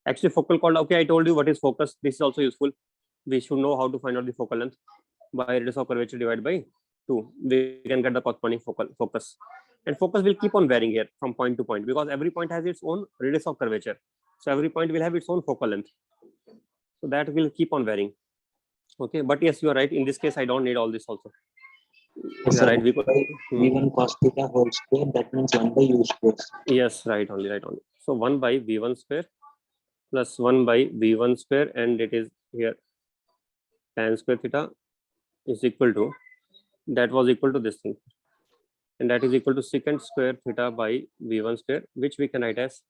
Actually, focal chord. Okay, I told you what is focus. This is also useful. We should know how to find out the focal length by radius of curvature divided by 2. We can get the corresponding focus. And focus will keep on varying here from point to point because every point has its own radius of curvature. So every point will have its own focal length. So that will keep on varying. Okay, but yes, you are right. In this case, I don't need all this also. Yes, You are sir. right. V1 cos theta whole square, that means 1 by u square. Yes, right only, right only. So 1 by v1 square plus 1 by v1 square, and it is here tan square theta is equal to, that was equal to this thing, and that is equal to secant square theta by v1 square, which we can write as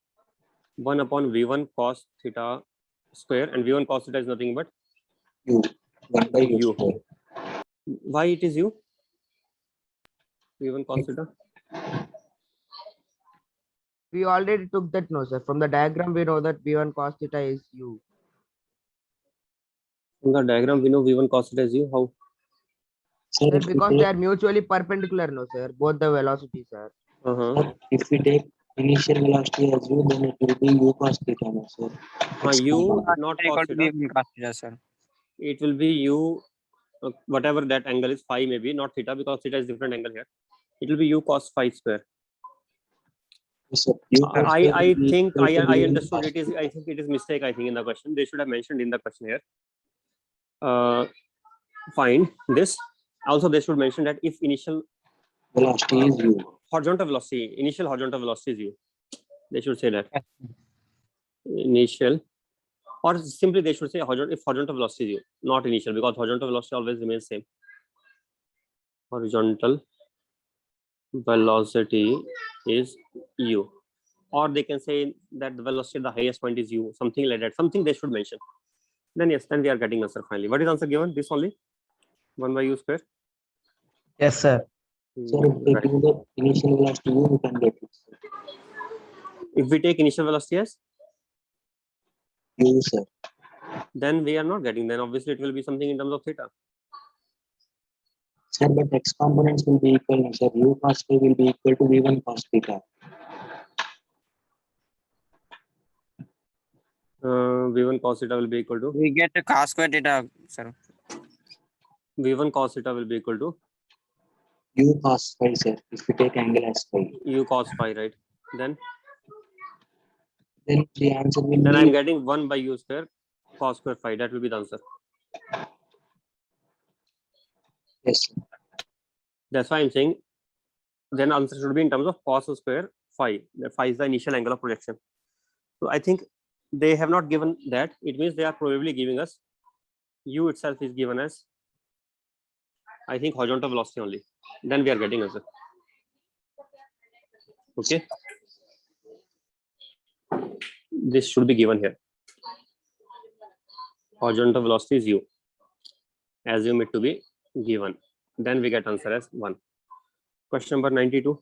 1 upon v1 cos theta square, and v1 cos theta is nothing but u, 1 by u square. Why it is u? v1 cos theta. We already took that, no, sir. From the diagram, we know that v1 cos theta is u. From the diagram, we know v1 cos theta is u. How? Sir, Sir, because they are mutually perpendicular, no, sir. Both the velocities are. Sir, if we take initial velocity as u, then it will be u cos theta, no, sir. U not cos theta. Sir. It will be u, whatever that angle is, phi maybe, not theta, because theta is different angle here. It will be u cos phi square. Yes, sir. I think I understood it is. I think it is mistake. I think in the question they should have mentioned in the question here. Find this. Also, they should mention that if initial velocity is u, horizontal velocity, initial horizontal velocity is u. They should say that initial, or simply they should say horizontal, if horizontal velocity is u, not initial, because horizontal velocity always remains same. Horizontal velocity is u, or they can say that the velocity at the highest point is u, something like that. Something they should mention. Then yes, then we are getting answer finally. What is answer given? This only 1 by u square. Yes, sir. sir, if we do the initial velocity u, we can get it. If we take initial velocity as U, sir. then we are not getting. Then obviously it will be something in terms of theta. Sir, but x components will be equal, no, sir. U cos phi will be equal to v1 cos theta. v1 cos theta will be equal to, We get cos square theta, sir. v1 cos theta will be equal to U cos phi, sir. If we take angle as phi, u cos phi, right? Then the answer will then be. I'm getting 1 by u square cos square phi. That will be the answer. Yes, sir. That's why I'm saying then answer should be in terms of cos square phi. That phi is the initial angle of projection. So I think they have not given that. It means they are probably giving us u itself is given as, I think, horizontal velocity only. Then we are getting answer. Okay. This should be given here. Horizontal velocity is u. Assume it to be given. Then we get answer as 1. Question number 92.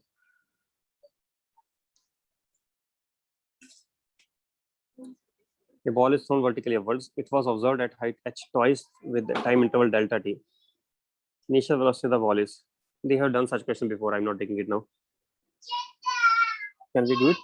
A ball is thrown vertically upwards. It was observed at height h twice with the time interval delta t. Initial velocity of the ball is. They have done such question before. I'm not taking it now. Can we do it?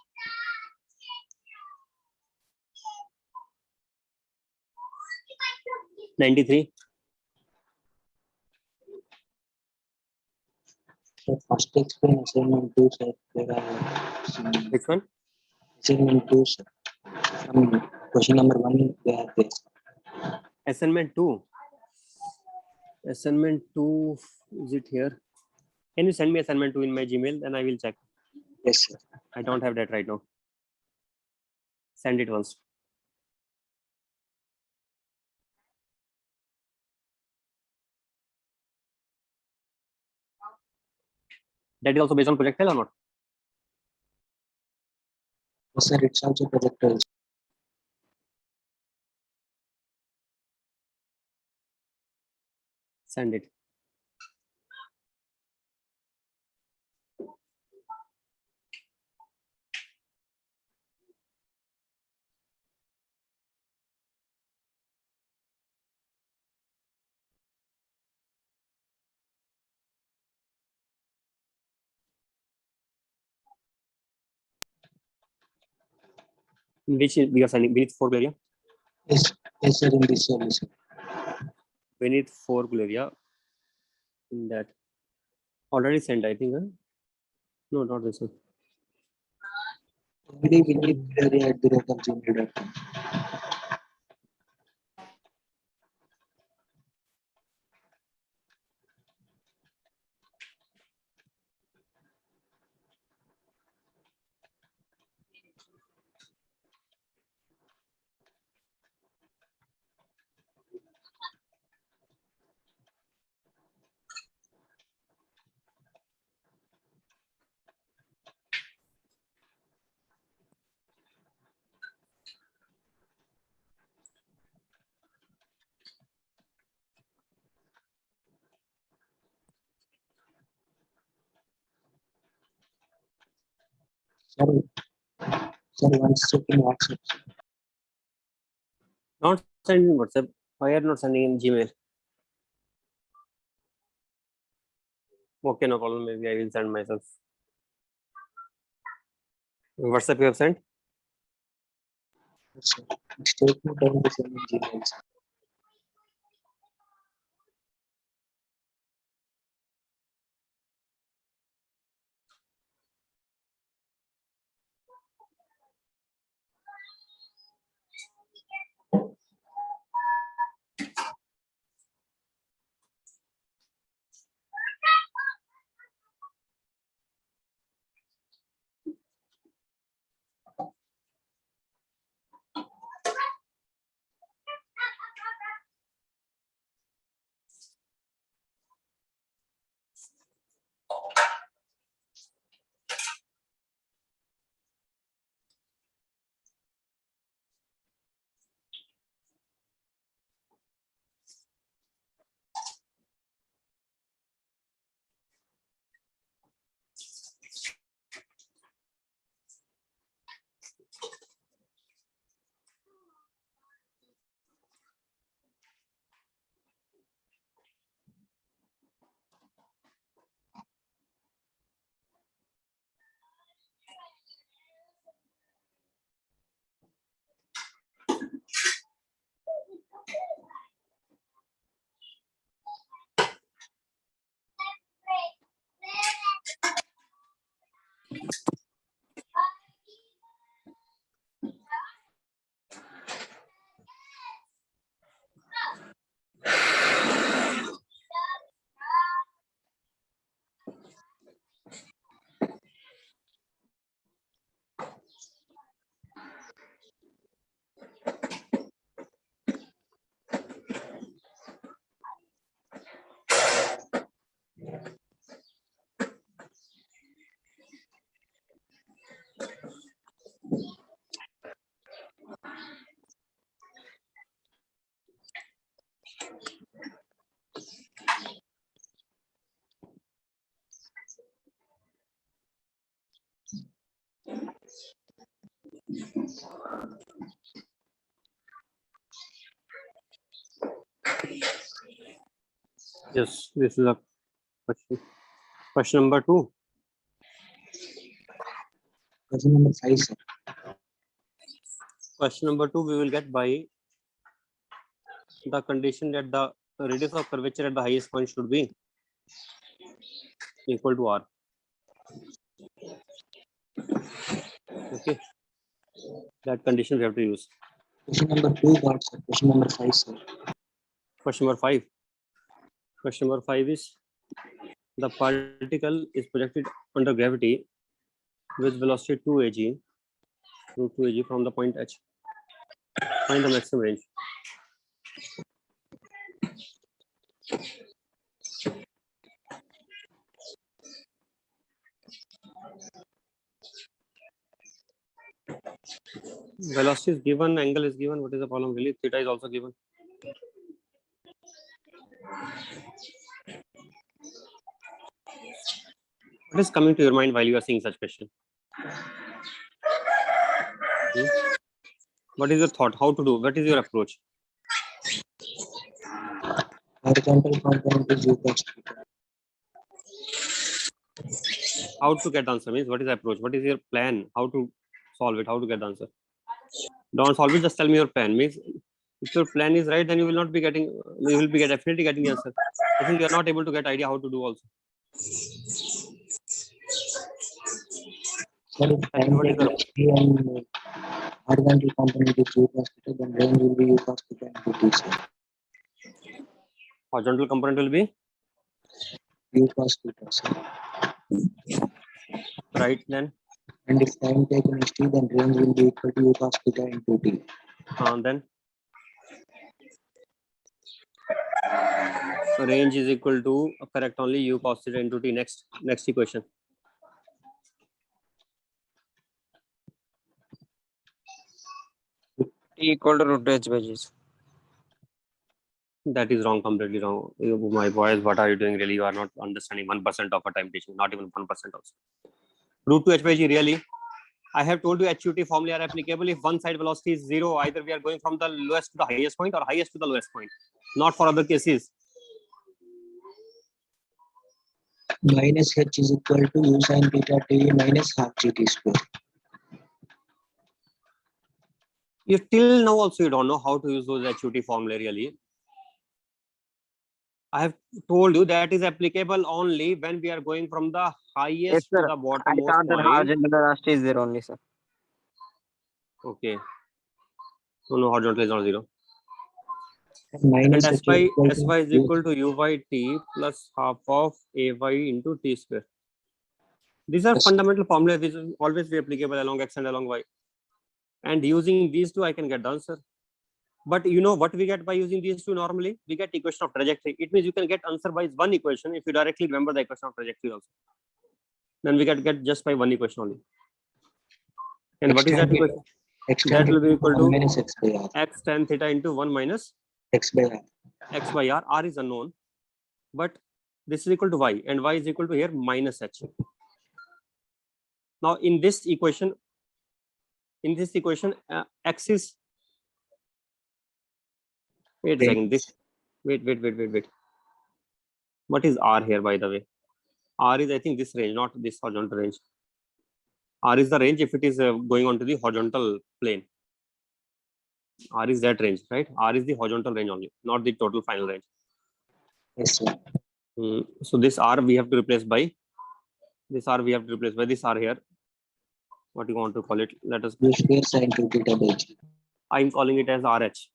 So first explain assignment 2, sir. There are some Which one? assignment 2, sir. From question number 1, they are there. Assignment 2. Assignment 2, is it here? Can you send me assignment 2 in my Gmail? Then I will check. Yes, sir. I don't have that right now. Send it once. That is also based on projectile or not? Yes, sir. It's also projectile. Send it. Which we are sending? Beneath 4 Gloria. Yes, yes, sir. In this one, sir. Beneath 4 Gloria. In that. Already sent, I think. Huh? No, not this one. Already we need gmail.com. Sorry. Sorry, one second. WhatsApp. Not sending in WhatsApp. Why are not sending in Gmail? Okay, no problem. Maybe I will send myself. WhatsApp you have sent? Yes, sir. It's taking time to send in Gmail, sir. Yes, this is a question. Question number 2. Question number 5, sir. Question number 2 we will get by the condition that the radius of curvature at the highest point should be equal to r. Okay, that condition we have to use. Question number 2 got, sir. Question number 5, sir. Question number 5. Question number 5 is the particle is projected under gravity with velocity 2 ag from the point h. Find the maximum range. Velocity is given, angle is given. What is the problem really? Theta is also given. What is coming to your mind while you are seeing such question? What is your thought? How to do? What is your approach? Horizontal component is u cos theta. How to get the answer means what is the approach? What is your plan? How to solve it? How to get the answer? Don't solve it. Just tell me your plan. Means if your plan is right, then you will not be getting. You will be definitely getting the answer. I think you are not able to get idea how to do also. Sir, if And what is the t and horizontal component is u cos theta, then range will be u cos theta into t, sir. horizontal component will be U cos theta, sir. right then? And if time taken is t, then range will be equal to u cos theta into t. Then range is equal to correct only u cos theta into t. Next equation. T equal to root h by g. That is wrong, completely wrong. My boys, what are you doing really? You are not understanding 1% of a time teaching, not even 1% also. Root 2 h by g, really? I have told you HUT formula are applicable if one side velocity is 0. Either we are going from the lowest to the highest point or highest to the lowest point, not for other cases. Minus h is equal to u sin theta t minus half gt square. You till now also you don't know how to use those HUT formula really. I have told you that is applicable only when we are going from the highest to the I bottommost thought that point. horizontal velocity is there only, sir. Okay. No, horizontal is not 0. Minus And h sy is equal to u by t plus half of ay into t square. These are fundamental formulas which will always be applicable along x and along y. And using these two, I can get the answer. But you know what we get by using these two normally? We get equation of trajectory. It means you can get answer by one equation if you directly remember the equation of trajectory also. Then we get just by one equation only. And what is that equation? That will be equal to minus x by r. X tan theta into 1 minus X by r. x by r. R is unknown. But this is equal to y. And y is equal to here minus h. Now in this equation, x is wait a second. Wait. What is r here, by the way? R is, I think, this range, not this horizontal range. R is the range if it is going on to the horizontal plane. R is that range, right? R is the horizontal range only, not the total final range. Yes, sir. So this R we have to replace by this R here. What you want to call it? Let us. U square sin 2 theta by g. I'm calling it as RH.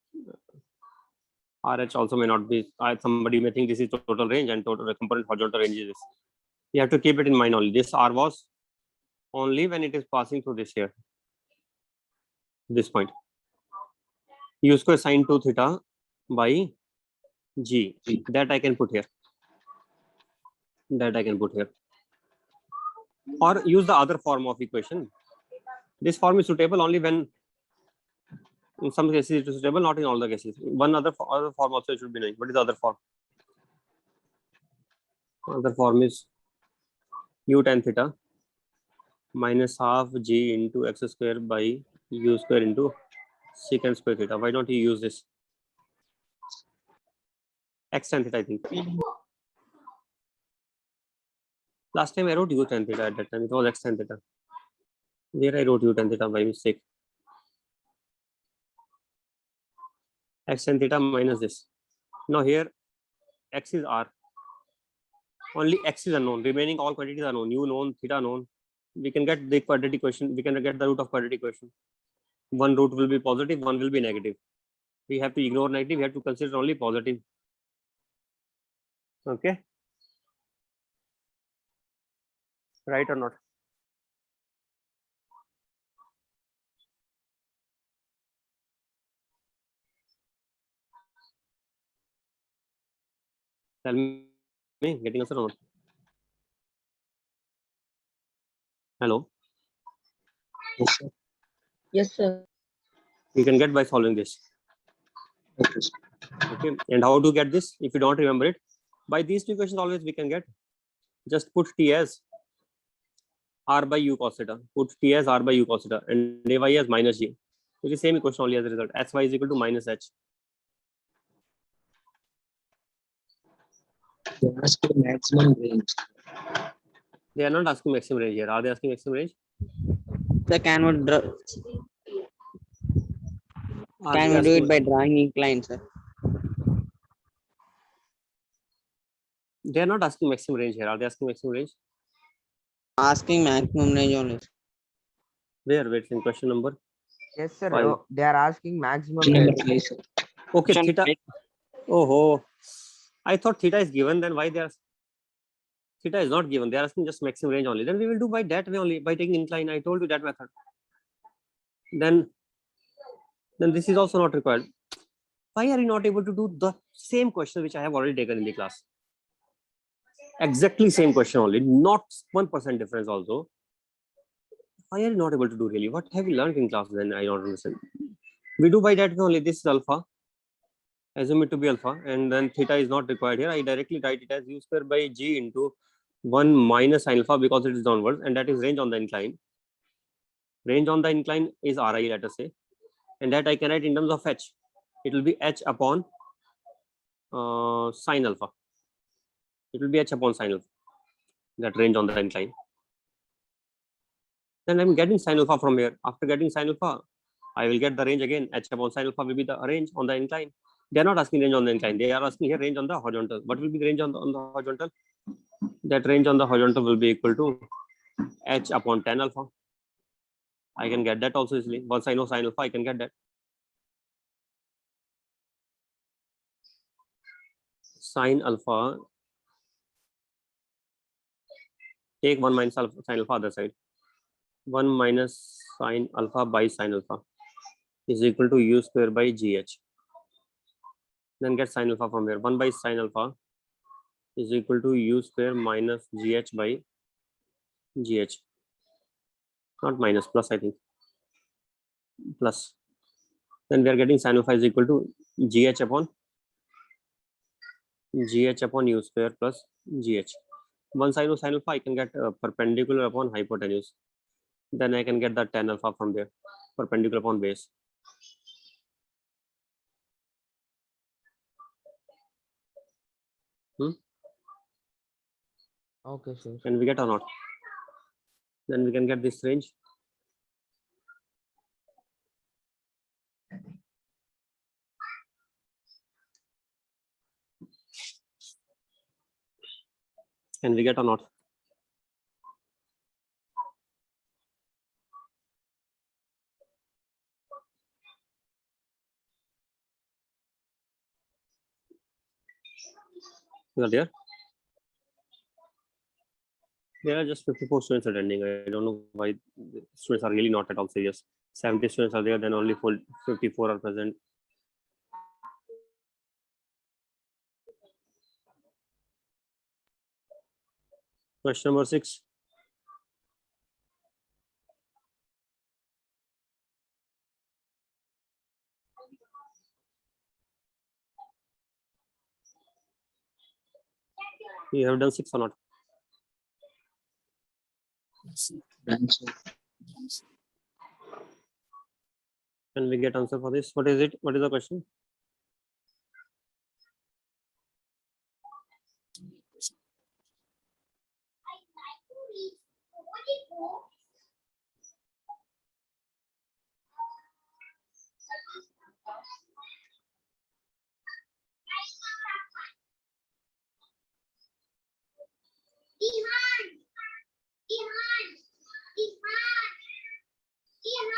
RH also may not be. Somebody may think this is total range and total component horizontal range is this. You have to keep it in mind only. This R was only when it is passing through this here. This point. U square sin 2 theta by g. That I can put here. Or use the other form of equation. This form is suitable only when in some cases it is suitable, not in all the cases. One other form also should be knowing. What is the other form? Other form is u tan theta minus half g into x square by u square into secant square theta. Why don't you use this? X tan theta, I think. Last time I wrote u tan theta at that time. It was x tan theta. Here I wrote u tan theta by mistake. X tan theta minus this. Now here x is r. Only x is unknown. Remaining all quantities are known. U known, theta known. We can get the quadratic equation. We can get the root of quadratic equation. One root will be positive, one will be negative. We have to ignore negative. We have to consider only positive. Okay. Right or not? Tell me, getting answer or not? Hello. Yes, sir. Yes, sir. You can get by solving this. Okay, sir. Okay. And how to get this? If you don't remember it, by these two equations always we can get. Just put t as r by u cos theta. Put t as r by u cos theta and ay as minus g. It is same equation only as a result. Sy is equal to minus h. They ask for maximum range. They are not asking maximum range here. Are they asking maximum range? So can we Are can they we do asking- it by drawing incline, sir? They are not asking maximum range here. Are they asking maximum range? Asking maximum range only. Where? Wait, in question number. Yes, sir. Fine. They are asking maximum Number range. 5, sir. Okay, Option theta. five. Oh, I thought theta is given. Then why they are? Theta is not given. They are asking just maximum range only. Then we will do by that way only, by taking incline. I told you that method. Then this is also not required. Why are you not able to do the same question which I have already taken in the class? Exactly same question only, not 1% difference also. Why are you not able to do really? What have you learned in class then? I don't understand. We do by that way only. This is alpha. Assume it to be alpha, and then theta is not required here. I directly write it as u square by g into 1 minus sin alpha because it is downwards, and that is range on the incline. Range on the incline is Ri, let us say, and that I can write in terms of h. It will be h upon sin alpha. It will be h upon sin alpha. That range on the incline. Then I'm getting sin alpha from here. After getting sin alpha, I will get the range again. H upon sin alpha will be the range on the incline. They are not asking range on the incline. They are asking here range on the horizontal. What will be the range on the horizontal? That range on the horizontal will be equal to h upon tan alpha. I can get that also easily. Once I know sin alpha, I can get that. Sin alpha. Take 1 minus alpha, sin alpha other side. 1 minus sin alpha by sin alpha is equal to u square by gh. Then get sin alpha from here. 1 by sin alpha is equal to u square minus gh by gh. Not minus, plus I think. Plus. Then we are getting sin alpha is equal to gh upon u square plus gh. Once I know sin alpha, I can get perpendicular upon hypotenuse. Then I can get the tan alpha from there, perpendicular upon base. Okay, sir. Can we get or not? Then we can get this range. Can we get or not? You are there? There are just 54 students attending. I don't know why the students are really not at all serious. 70 students are there, then only 54 are present. Question number 6. You have done 6 or not? Done, sir. Can we get answer for this? What is it? What is the question?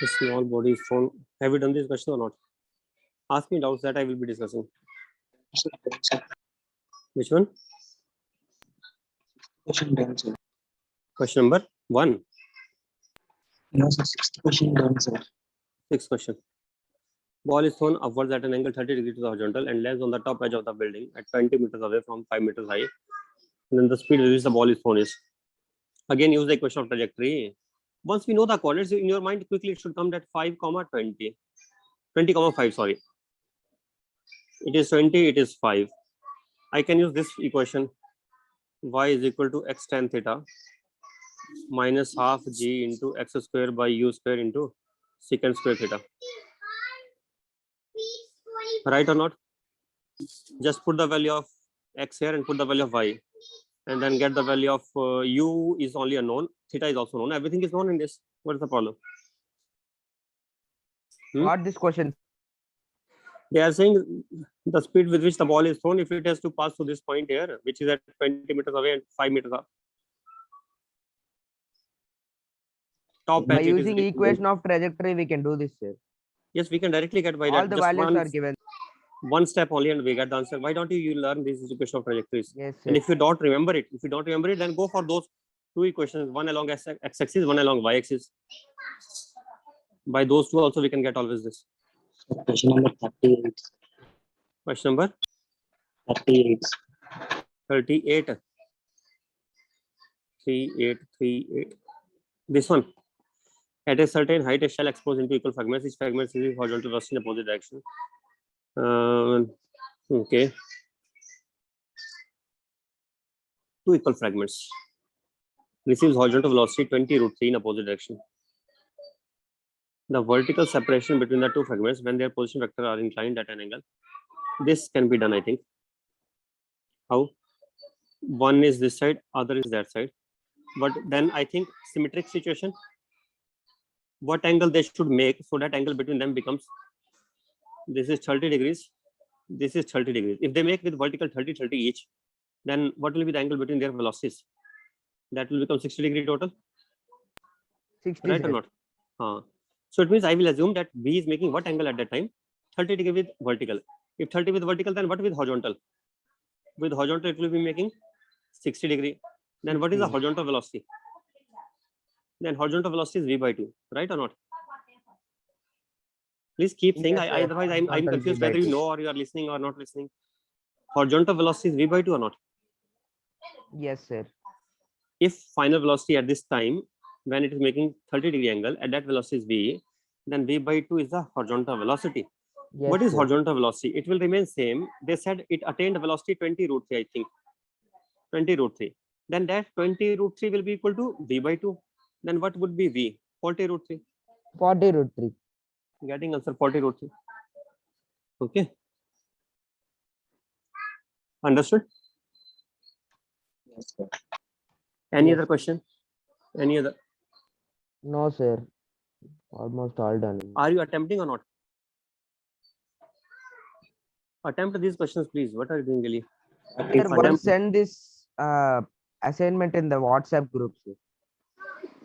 A small body is thrown. Have you done this question or not? Ask me doubts that I will be discussing. Which one? Question done, sir. Question number 1. No, sir. 6th question done, sir. 6th question. Ball is thrown upwards at an angle 30 degrees to the horizontal and lands on the top edge of the building at 20 meters away from 5 meters high. And then the speed with which the ball is thrown is. Again, use the equation of trajectory. Once we know the coordinates in your mind, quickly it should come that 5, 20. 20, 5, sorry. It is 20, it is 5. I can use this equation. Y is equal to x tan theta minus half g into x square by u square into secant square theta. Right or not? Just put the value of x here and put the value of y, and then get the value of u is only unknown, theta is also known, everything is known in this. What is the problem? What this question? They are saying the speed with which the ball is thrown, if it has to pass to this point here, which is at 20 meters away and 5 meters up. Top By edge, it is using equation of trajectory, we can do this, sir. yes, we can directly get by All that. the Just values are given. one step only and we get the answer. Why don't you learn this equation of trajectories? Yes, And sir. if you don't remember it, then go for those 2 equations, one along x-axis, one along y-axis. By those 2 also we can get always this. So question number 38. Question number 38. 38. 38. This one. At a certain height, a shell exposed into equal fragments. Each fragment is horizontal velocity in opposite direction. Okay. 2 equal fragments. Receives horizontal velocity 20√3 in opposite direction. The vertical separation between the 2 fragments when their position vectors are inclined at an angle. This can be done, I think. How? One is this side, other is that side. But then I think symmetric situation. What angle they should make so that angle between them becomes, this is 30 degrees, this is 30 degrees. If they make with vertical 30 each, then what will be the angle between their velocities? That will become 60 degree total. 60, right sir. or not? So it means I will assume that B is making what angle at that time? 30 degree with vertical. If 30 with vertical, then what with horizontal? With horizontal, it will be making 60 degree. Then what is the horizontal velocity? Then horizontal velocity is V/2, right or not? Please keep saying. Yes, sir. Otherwise, I'm Horizontal confused V/2. whether you know or you are listening or not listening. Horizontal velocity is V/2 or not? Yes, sir. If final velocity at this time, when it is making 30 degree angle, at that velocity is V, then V/2 is the horizontal velocity. Yes, What is sir. horizontal velocity? It will remain same. They said it attained velocity 20√3, I think. 20√3. Then that 20√3 will be equal to V/2. Then what would be V? 40√3. 40√3. Getting answer 40√3. Okay. Understood? Yes, sir. Any Yes. other question? Any other? No, sir. Almost all done. Are you attempting or not? Attempt these questions, please. What are you doing, really? Sir, once send this assignment in the WhatsApp group, sir.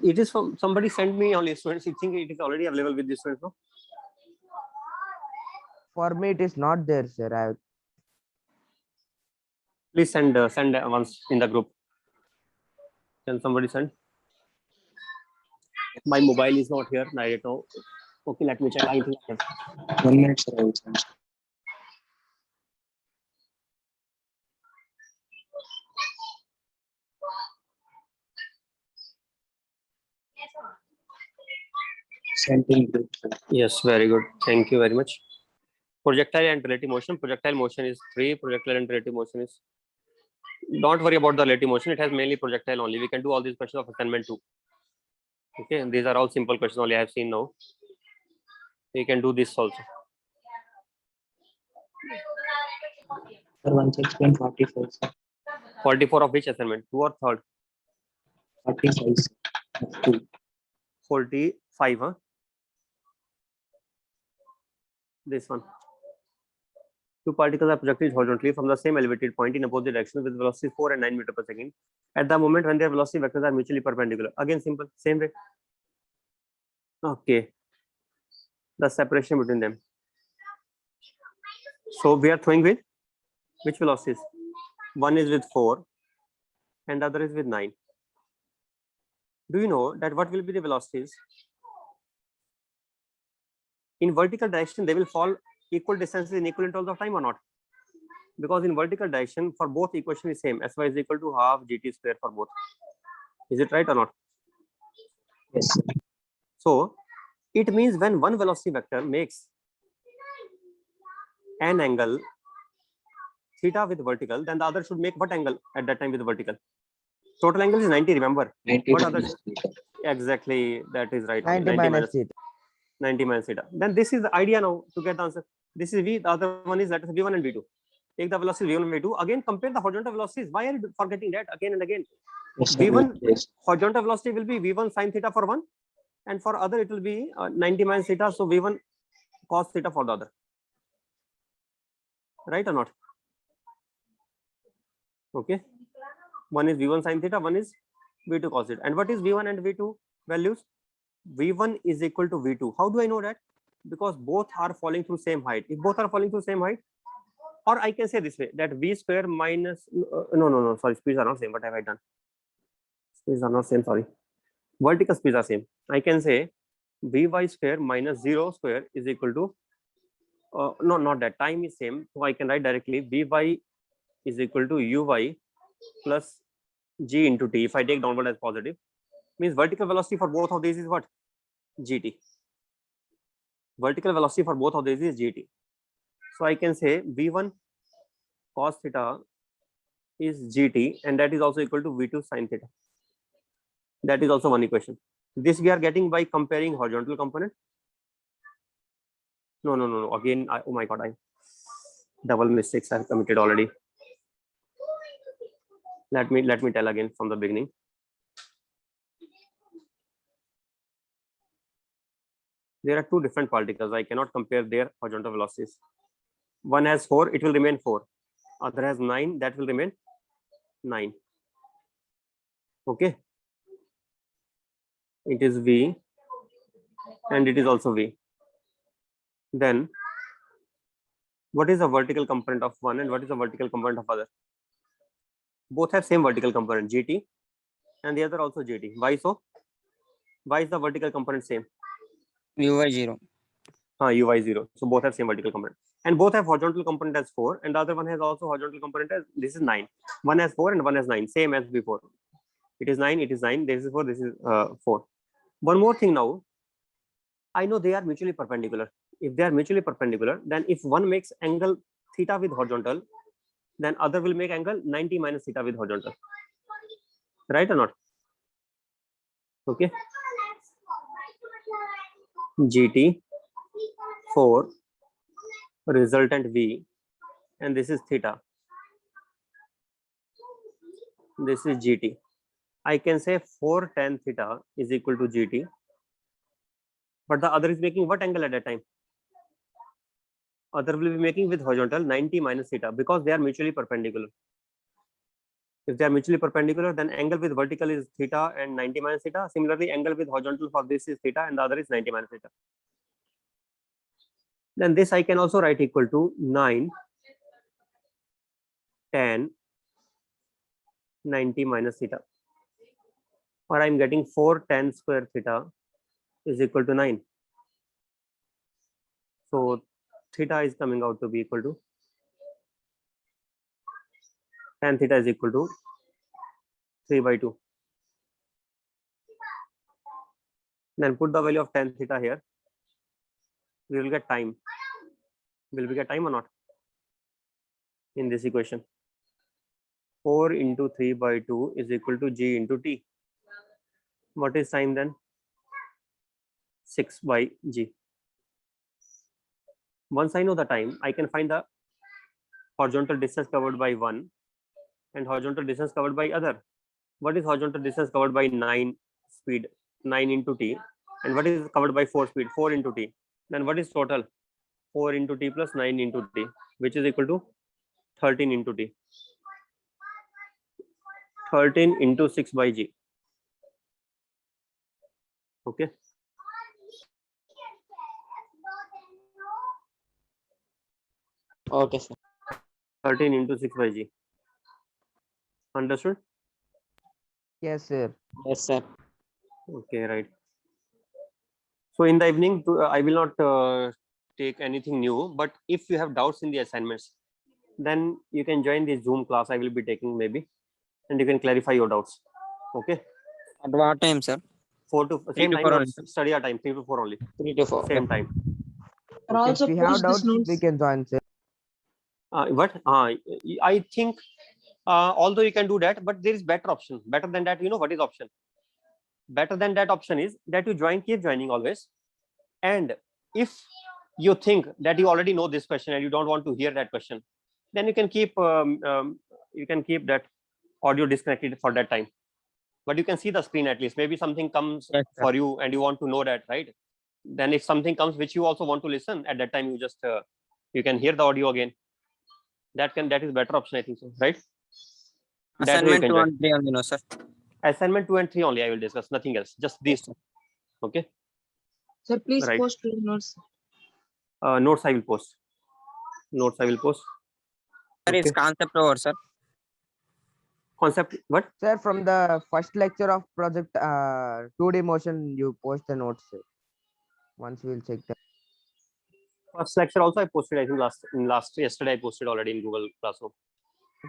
It is from somebody sent me only students. You think it is already available with this students, no? For me, it is not there, sir. Please send once in the group. Can somebody send? My mobile is not here. I don't know. Okay, let me check. I think I have. 1 minute, sir. I will send. Sent in group, sir. Yes, very good. Thank you very much. Projectile and relative motion. Projectile motion is 3. Projectile and relative motion is. Don't worry about the relative motion. It has mainly projectile only. We can do all these questions of assignment 2. Okay, and these are all simple questions only I have seen now. You can do this also. Sir, once explain 44, sir. 44 of which assignment? 2 or 3rd? 45, sir. Of 2. 45, huh? This one. 2 particles are projected horizontally from the same elevated point in opposite directions with velocity 4 and 9 meters per second at the moment when their velocity vectors are mutually perpendicular. Again, simple, same way. Okay. the separation between them. So we are throwing with which velocities? One is with 4 and other is with 9. Do you know that what will be the velocities? In vertical direction, they will fall equal distances in equal intervals of time or not? Because in vertical direction, for both equation is same. Sy is equal to half gt square for both. Is it right or not? Yes, sir. So it means when one velocity vector makes an angle theta with vertical, then the other should make what angle at that time with vertical? Total angle is 90, remember? 90 What other? minus theta. Exactly, that is right. 90 minus theta. 90 minus theta. Then this is the idea now to get the answer. This is v, the other one is, let us say, v1 and v2. Take the velocity v1 and v2. Again, compare the horizontal velocities. Why are you forgetting that again and again? Yes, sir. v1 Yes. horizontal velocity will be v1 sin theta for one, and for other it will be 90 minus theta. So v1 cos theta for the other. Right or not? Okay. One is v1 sin theta, one is v2 cos theta. And what is v1 and v2 values? v1 is equal to v2. How do I know that? Because both are falling through same height. If both are falling through same height, or I can say this way, that v square minus no, sorry, speeds are not same. What have I done? Speeds are not same, sorry. Vertical speeds are same. I can say vy square minus 0 square is equal to no, not that, time is same. So I can write directly vy is equal to uy plus g into t. If I take downward as positive, means vertical velocity for both of these is what? Gt. Vertical velocity for both of these is gt. So I can say v1 cos theta is gt, and that is also equal to v2 sin theta. That is also one equation. This we are getting by comparing horizontal component. No. Again, oh my god, I double mistakes I have committed already. Let me tell again from the beginning. There are two different particles. I cannot compare their horizontal velocities. One has 4, it will remain 4. Other has 9, that will remain 9. Okay. It is v and it is also v. Then what is the vertical component of one and what is the vertical component of other? Both have same vertical component gt, and the other also gt. Why so? Why is the vertical component same? uy 0. Uy 0. So both have same vertical component, and both have horizontal component as 4, and the other one has also horizontal component as, this is 9. One has 4 and one has 9, same as before. It is 9, it is 9. This is 4, this is 4. One more thing now. I know they are mutually perpendicular. If they are mutually perpendicular, then if one makes angle theta with horizontal, then other will make angle 90 minus theta with horizontal. Right or not? Okay. gt 4 resultant v, and this is theta. This is gt. I can say 4 tan theta is equal to gt, but the other is making what angle at that time? Other will be making with horizontal 90 minus theta, because they are mutually perpendicular. If they are mutually perpendicular, then angle with vertical is theta and 90 minus theta. Similarly, angle with horizontal for this is theta and the other is 90 minus theta. Then this I can also write equal to 9 tan 90 minus theta, or I'm getting 4 tan square theta is equal to 9. So theta is coming out to be equal to, tan theta is equal to 3/2. Then put the value of tan theta here. We will get time. Will we get time or not in this equation? 4 into 3/2 is equal to g into t. What is time then? 6 by g. Once I know the time, I can find the horizontal distance covered by one and horizontal distance covered by other. What is horizontal distance covered by 9 speed? 9 into t. And what is covered by 4 speed? 4 into t. Then what is total? 4 into t plus 9 into t, which is equal to 13 into t. 13 into 6 by g. Okay. Okay, sir. 13 into 6 by g. Understood? Yes, sir. Yes, sir. Okay, right. So in the evening, I will not take anything new, but if you have doubts in the assignments, then you can join the Zoom class I will be taking maybe, and you can clarify your doubts. Okay. At what time, sir? 4 to 3 same to time, 4 not only, sir. study our time, 3 to 4 only, 3 to 4. same Okay. time. And Okay. also If we have post these doubts, notes. we can join, sir. What? I think although you can do that, but there is better option. Better than that, you know what is option? Better than that option is that you keep joining always. And if you think that you already know this question and you don't want to hear that question, then you can keep that audio disconnected for that time. But you can see the screen at least. Maybe something comes Yes, sir. for you and you want to know that, right? Then if something comes which you also want to listen at that time, you just you can hear the audio again. That is better option, I think so, right? That way you Assignment can 2 join. and 3 only, no, sir. Assignment 2 and 3 only I will discuss, nothing else, just these two. Okay. Sir, please Right. post these notes. Notes I will post. Notes I will post. Sir, it's Okay. concept over, sir. Concept what? Sir, from the first lecture of project 2D motion, you post the notes, sir. Once we'll check that. First lecture also I posted, I think yesterday I posted already in Google Classroom.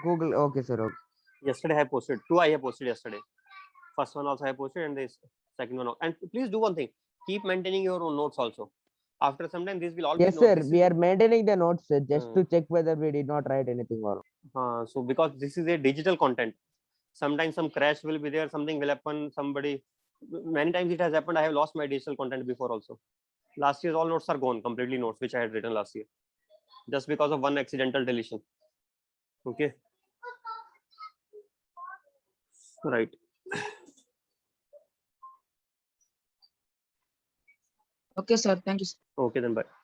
Google, okay, sir. Okay. Yesterday I posted 2. I have posted yesterday. First one also I posted, and this second one. And please do one thing: keep maintaining your own notes also. After some time, this will all Yes, be sir. notes. We are maintaining the notes, sir, just Hmm. to check whether we did not write anything wrong. So because this is a digital content, sometimes some crash will be there, something will happen. Many times it has happened. I have lost my digital content before also. Last year's all notes are gone, completely notes which I had written last year, just because of one accidental deletion. Okay. Right. Okay, sir. Thank you, sir. Okay, then bye.